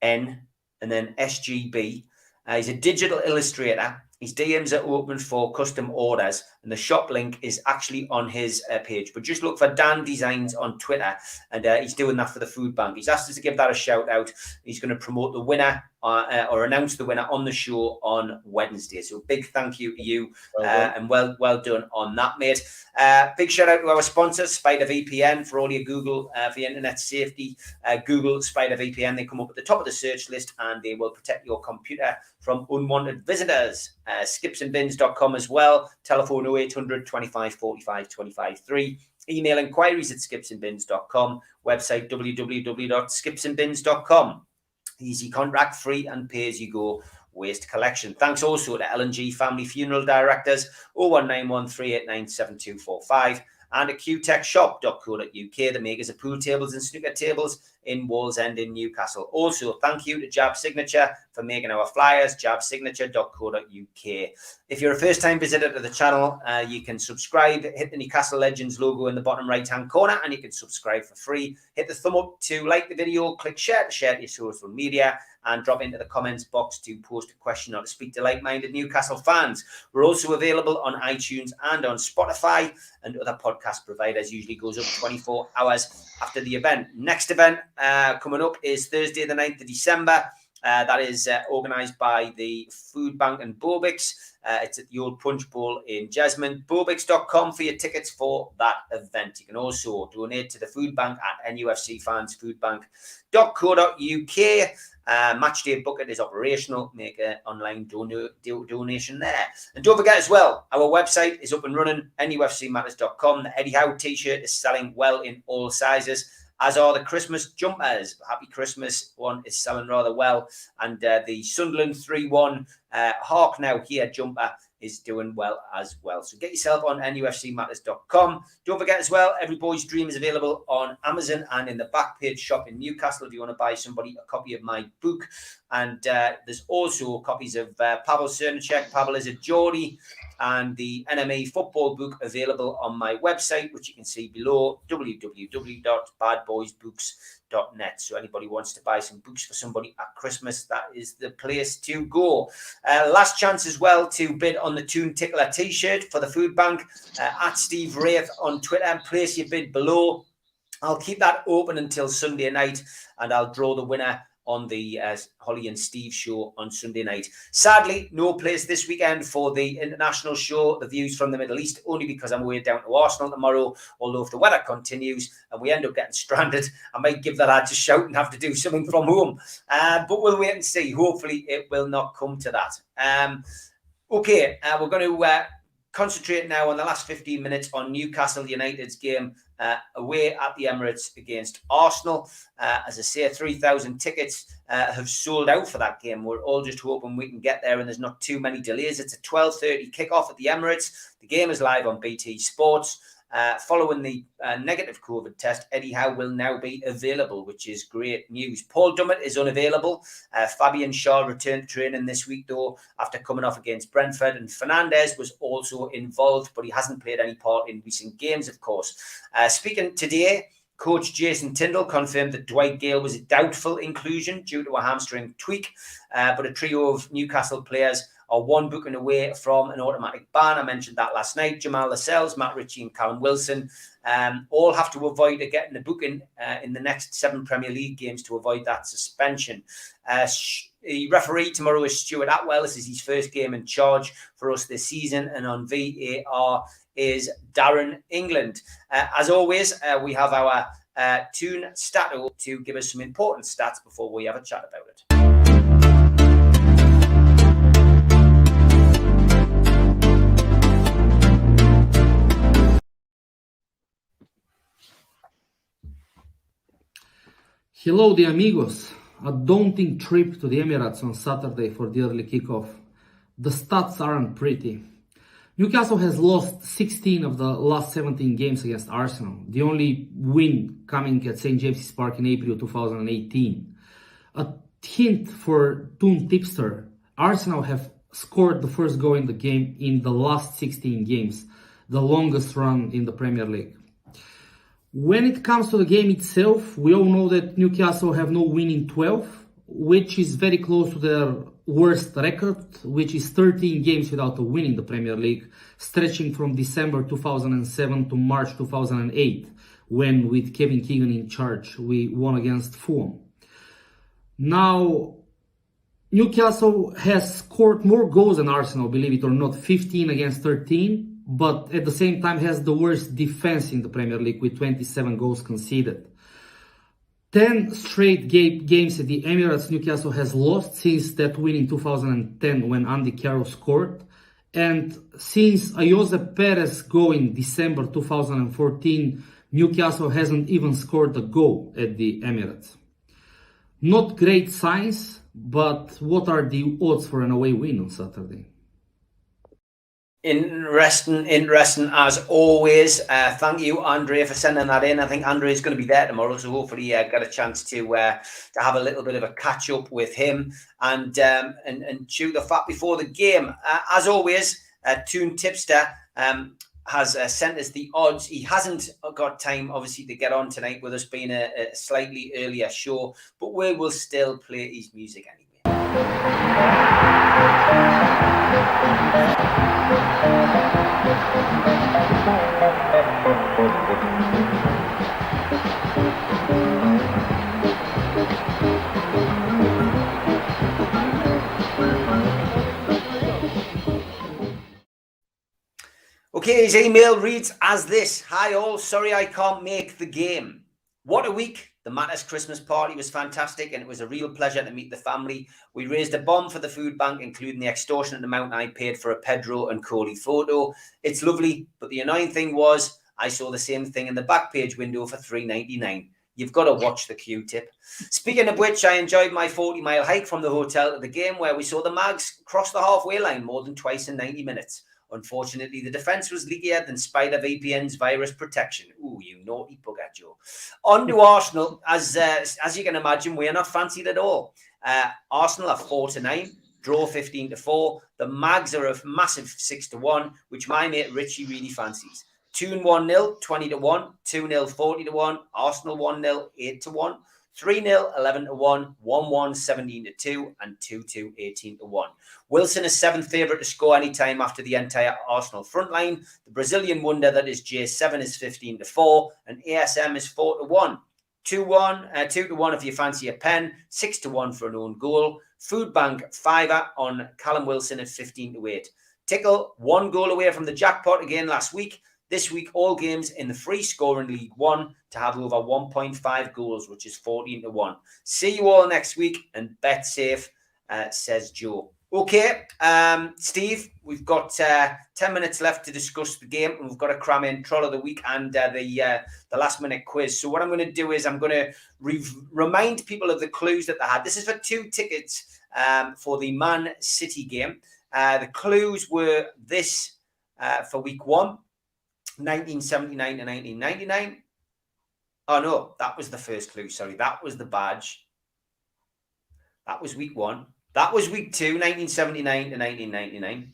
and then SGB. He's a digital illustrator. His DMs are open for custom orders, and the shop link is actually on his page. But just look for Dan Designs on Twitter, and he's doing that for the food bank. He's asked us to give that a shout out. He's going to promote the winner or announce the winner on the show on Wednesday. So big thank you to you, and well done on that, mate. Big shout out to our sponsors, Spider VPN, for all your Google for your internet safety. Google Spider VPN. They come up at the top of the search list, and they will protect your computer from unwanted visitors. Skipsandbins.com as well. Telephone 0800 25 45 25 3. Email inquiries at skipsandbins.com. Website www.skipsandbins.com. Easy contract, free and pay as you go waste collection. Thanks also to L&G Family Funeral Directors, 01913897245, and at qtechshop.co.uk, the makers of pool tables and snooker tables in Wallsend in Newcastle. Also, thank you to Jab Signature for making our flyers, jabsignature.co.uk. If you're a first-time visitor to the channel, you can subscribe, hit the Newcastle Legends logo in the bottom right-hand corner, and you can subscribe for free. Hit the thumb up to like the video, click share to share to your social media, and drop into the comments box to post a question or to speak to like-minded Newcastle fans. We're also available on iTunes and on Spotify, and other podcast providers. Usually goes up 24 hours after the event. Next event coming up is Thursday the 9th of December. That is organised by the Food Bank and Bobix. It's at the Old Punch Bowl in Jesmond. Bobix.com for your tickets for that event. You can also donate to the Food Bank at NUFC Fans foodbank.co.uk. Matchday Bucket is operational. Make an online donation there. And don't forget as well, our website is up and running, nufcmatters.com. The Eddie Howe t-shirt is selling well in all sizes, as are the Christmas jumpers. Happy Christmas one is selling rather well. And the Sunderland 3-1 Hark Now Here jumper is doing well as well. So get yourself on nufcmatters.com. Don't forget as well, Every Boy's Dream is available on Amazon and in the Backpage shop in Newcastle if you want to buy somebody a copy of my book. And there's also copies of Pavel Cernacek, Pavel is a Geordie, and the NMA football book available on my website, which you can see below, www.badboysbooks.net. So anybody wants to buy some books for somebody at Christmas, that is the place to go. Last chance as well to bid on the Toon Tickler t-shirt for the Food Bank. At Steve Wraith on Twitter, place your bid below. I'll keep that open until Sunday night, and I'll draw the winner on the Holly and Steve show on Sunday night. Sadly, no place this weekend for the international show, The Views from the Middle East, only because I'm way down to Arsenal tomorrow. Although if the weather continues and we end up getting stranded, I might give the lads a shout and have to do something from home. But we'll wait and see. Hopefully it will not come to that. Okay, we're going to concentrate now on the last 15 minutes on Newcastle United's game away at the Emirates against Arsenal. As I say, 3,000 tickets have sold out for that game. We're all just hoping we can get there and there's not too many delays. It's a 12:30 kickoff at the Emirates. The game is live on BT Sports. Following the negative COVID test, Eddie Howe will now be available, which is great news. Paul Dummett is unavailable. Fabian Shaw returned to training this week, though, after coming off against Brentford. And Fernandes was also involved, but he hasn't played any part in recent games, of course. Speaking today, Coach Jason Tindall confirmed that Dwight Gale was a doubtful inclusion due to a hamstring tweak, but a trio of Newcastle players are one booking away from an automatic ban. I mentioned that last night. Jamal Lascelles, Matt Ritchie and Callum Wilson all have to avoid getting a booking in the next 7 Premier League games to avoid that suspension. The referee tomorrow is Stuart Atwell. This is his first game in charge for us this season. And on VAR is Darren England. As always, we have our Toon Stato to give us some important stats before we have a chat about it. Hello, the Amigos. A daunting trip to the Emirates on Saturday for the early kickoff. The stats aren't pretty. Newcastle has lost 16 of the last 17 games against Arsenal, the only win coming at St. James's Park in April 2018. A hint for Toon Tipster, Arsenal have scored the first goal in the game in the last 16 games, the longest run in the Premier League. When it comes to the game itself, we all know that Newcastle have no win in 12, which is very close to their worst record, which is 13 games without a win in the Premier League, stretching from December 2007 to March 2008, when with Kevin Keegan in charge, we won against Fulham. Now, Newcastle has scored more goals than Arsenal, believe it or not, 15 against 13, but at the same time has the worst defense in the Premier League with 27 goals conceded. 10 straight games at the Emirates Newcastle has lost since that win in 2010 when Andy Carroll scored. And since a Josep Perez goal in December 2014, Newcastle hasn't even scored a goal at the Emirates. Not great signs, but what are the odds for an away win on Saturday? Interesting as always. Thank you, Andre, for sending that in. I think Andre is going to be there tomorrow, so hopefully get a chance to have a little bit of a catch up with him and chew the fat before the game. As always, Toon Tipster has sent us the odds. He hasn't got time, obviously, to get on tonight with us being a slightly earlier show, but we will still play his music anyway. Okay, his email reads as this. Hi all, sorry I can't make the game. What a week. The Matters Christmas party was fantastic and it was a real pleasure to meet the family. We raised a bomb for the food bank, including the extortionate amount I paid for a Pedro and Coley photo. It's lovely, but the annoying thing was I saw the same thing in the back page window for $3.99. You've got to watch the Q-tip. Speaking of which, I enjoyed my 40-mile hike from the hotel to the game where we saw the Mags cross the halfway line more than twice in 90 minutes. Unfortunately, the defence was leakier than Spider VPN's virus protection. Ooh, you naughty bugger, Joe. On to Arsenal. As you can imagine, we are not fancied at all. Arsenal are 4-9, draw 15-4. The Mags are a massive 6-1, which my mate Richie really fancies. 2-1-0, 20-1. 2-0, 40-1. Arsenal 1-0, 8-1. 3-0, 11-1, 1-1, 17-2, and 2-2, 18-1. Wilson is seventh favourite to score any time after the entire Arsenal front line. The Brazilian wonder that is J7 is 15-4, and ASM is 4-1. 2-1 if you fancy a pen, 6-1 for an own goal. Food Bank fiver on Callum Wilson at 15-8. Tickle 1 goal away from the jackpot again last week. This week, all games in the free scoring League One to have over 1.5 goals, which is 14-1. See you all next week and bet safe, says Joe. Okay, Steve, we've got 10 minutes left to discuss the game, and we've got to cram in Troll of the Week and the last minute quiz. So what I'm going to do is I'm going to remind people of the clues that they had. This is for 2 tickets for the Man City game. The clues were this for week 1. 1979 to 1999. Oh no, that was the first clue. Sorry, that was the badge. That was week 1. That was week 2, 1979 to 1999.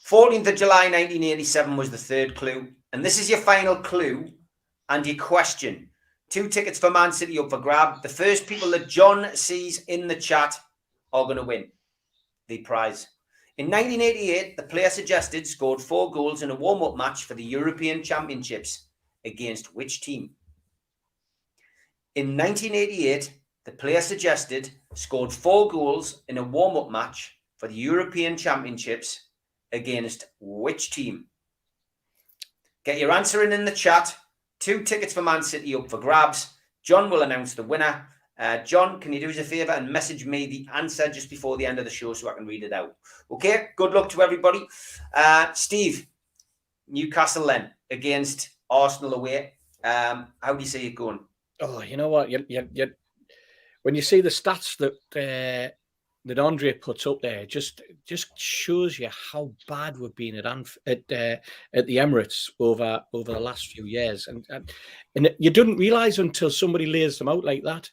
14th of July 1987 was the third clue. And this is your final clue and your question. 2 tickets for Man City up for grab. The first people that John sees in the chat are going to win the prize. In 1988, the player suggested scored 4 goals in a warm-up match for the European Championships. Against which team? In 1988, the player suggested scored 4 goals in a warm-up match for the European Championships. Against which team? Get your answer in the chat. 2 tickets for Man City up for grabs. John will announce the winner. John, can you do us a favour and message me the answer just before the end of the show so I can read it out? Okay, good luck to everybody. Steve, Newcastle then against Arsenal away. How do you see it going? Oh, you know what? When you see the stats that Andre puts up there, just shows you how bad we've been at the Emirates over the last few years, and you don't realise until somebody lays them out like that.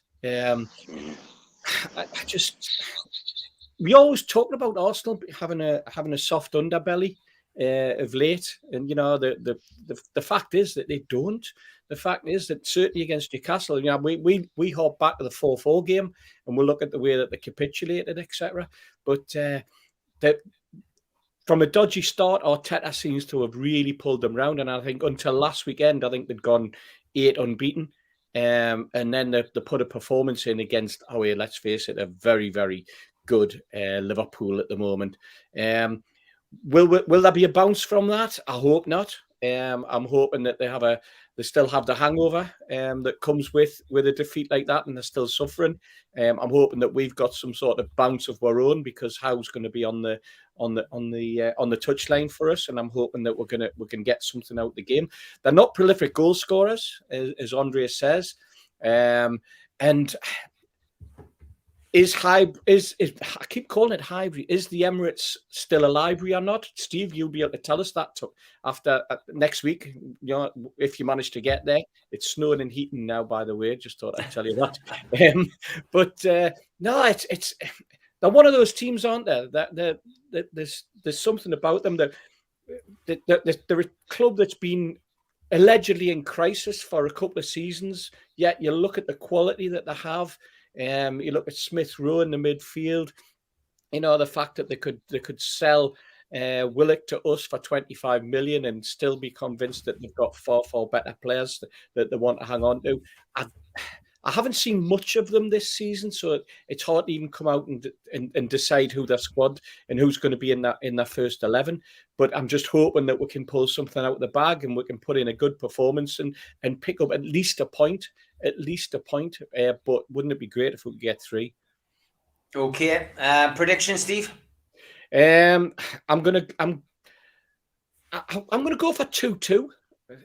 We always talking about Arsenal having a soft underbelly of late, and you know the fact is that they don't. The fact is that certainly against Newcastle, you know, we hop back to the 4-4 game and we'll look at the way that they capitulated, etc. But that from a dodgy start, Arteta seems to have really pulled them round, and I think until last weekend, I think they'd gone 8 unbeaten. And then they put a performance in against, let's face it, a very, very good Liverpool at the moment. Will there be a bounce from that? I hope not. I'm hoping that they still have the hangover that comes with a defeat like that, and they're still suffering. I'm hoping that we've got some sort of bounce of our own, because Howe's going to be on the touchline for us, and I'm hoping that we can get something out of the game. They're not prolific goal scorers, as Andre says, and I keep calling it hybrid. Is the Emirates still a library or not? Steve, you'll be able to tell us that after next week. You know, if you manage to get there. It's snowing and heating now, by the way. Just thought I'd tell you that. No, it's they're one of those teams, aren't there? That there's something about them that they're a club that's been allegedly in crisis for a couple of seasons. Yet you look at the quality that they have. You look at Smith Rowe in the midfield. You know, the fact that they could sell Willock to us for 25 million and still be convinced that they've got far better players that they want to hang on to. I haven't seen much of them this season, so it's hard to even come out and decide who their squad and who's going to be in that first 11. But I'm just hoping that we can pull something out of the bag and we can put in a good performance and pick up at least a point. But wouldn't it be great if we could get 3? Okay. Prediction, Steve? I'm gonna go for 2-2.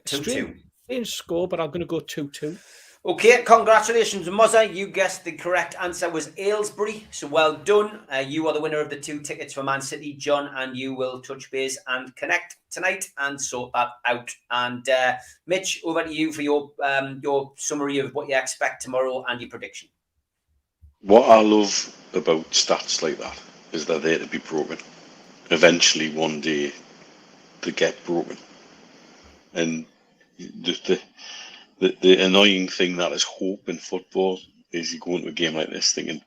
2-2. In score, but I'm gonna go 2-2. Okay, congratulations, Mozza. You guessed the correct answer was Aylesbury, so well done. You are the winner of the 2 tickets for Man City, John, and you will touch base and connect tonight and sort that out. And Mitch, over to you for your summary of what you expect tomorrow and your prediction. What I love about stats like that is they're there to be broken. Eventually, one day, they get broken. And the annoying thing that is hope in football is you go into a game like this thinking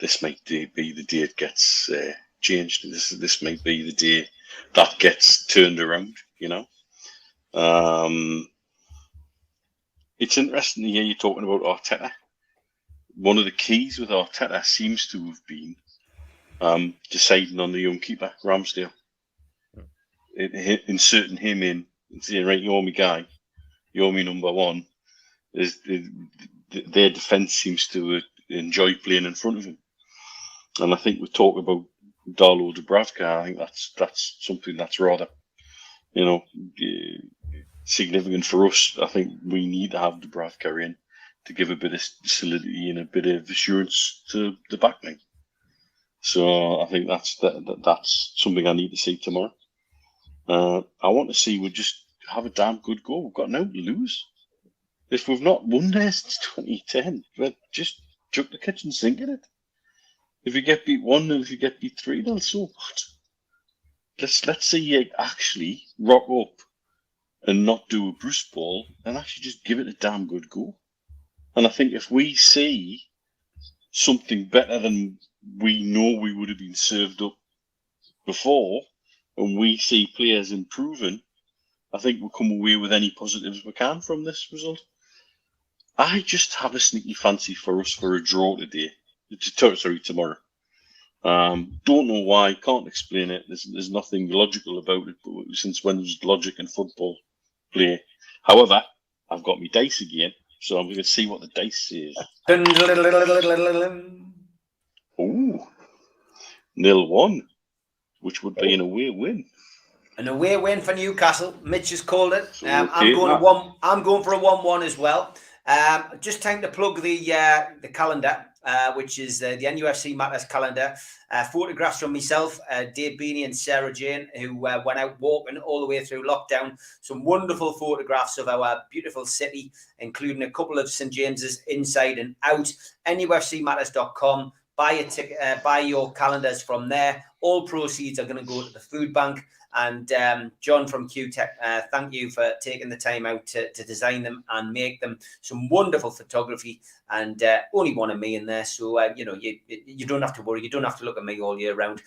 this might be the day it gets changed. This might be the day that gets turned around. It's interesting to hear you talking about Arteta. One of the keys with Arteta seems to have been deciding on the young keeper, Ramsdale. Inserting him in and saying, right, you're my guy, you're my number one. Their defence seems to enjoy playing in front of him. And I think we talk about Darlow Dubravka. I think that's something that's rather, significant for us. I think we need to have Dubravka in to give a bit of solidity and a bit of assurance to the backline. So I think that's something I need to see tomorrow. I want to see we just have a damn good go. We've got nothing to lose. If we've not won there since 2010, but just chuck the kitchen sink at it. If you get beat 1-0, if you get beat 3-0, so what? Let's see you actually rock up and not do a Bruce ball and actually just give it a damn good go. And I think if we see something better than we know we would have been served up before, and we see players improving, I think we'll come away with any positives we can from this result. I just have a sneaky fancy for us for a draw today. Tomorrow. Don't know why, can't explain it. There's nothing logical about it, but since when there's logic in football play. However, I've got my dice again, so I'm going to see what the dice says. Ooh, 0-1, which would be an away win. An away win for Newcastle. Mitch has called it. So I'm going for a 1-1 as well. Just time to plug the calendar, which is the NUFC Matters calendar. Photographs from myself, Dave Beanie and Sarah Jane, who went out walking all the way through lockdown. Some wonderful photographs of our beautiful city, including a couple of St James's inside and out. NUFCmatters.com. Buy a ticket, buy your calendars from there. All proceeds are going to go to the food bank. And John from QTech, thank you for taking the time out to design them and make them. Some wonderful photography, and only one of me in there, so you don't have to worry. You don't have to look at me all year round.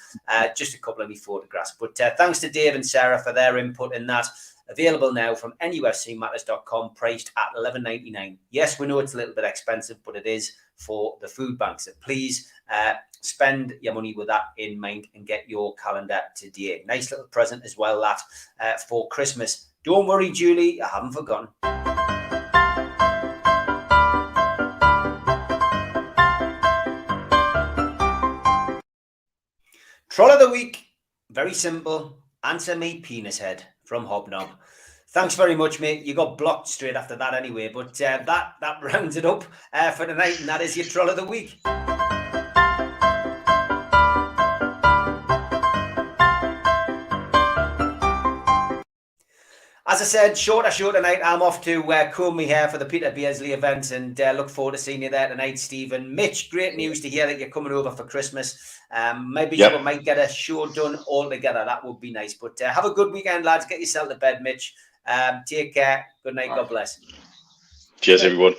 Just a couple of me photographs. But thanks to Dave and Sarah for their input in that. Available now from NUFCmatters.com, priced at $11.99. Yes, we know it's a little bit expensive, but it is for the food bank. So please spend your money with that in mind and get your calendar today. Nice little present as well, that for Christmas. Don't worry, Julie, I haven't forgotten. Troll of the week, very simple. Answer me, penis head from Hobnob. Thanks very much, mate. You got blocked straight after that anyway, but that rounds it up for tonight, and that is your Troll of the Week. As I said, shorter show tonight. I'm off to comb my hair for the Peter Beardsley event, and look forward to seeing you there tonight, Stephen. Mitch, great news to hear that you're coming over for Christmas. Maybe you might get a show done all together. That would be nice. But have a good weekend, lads. Get yourself to bed, Mitch. Take care. Good night. God bless. Cheers, everyone.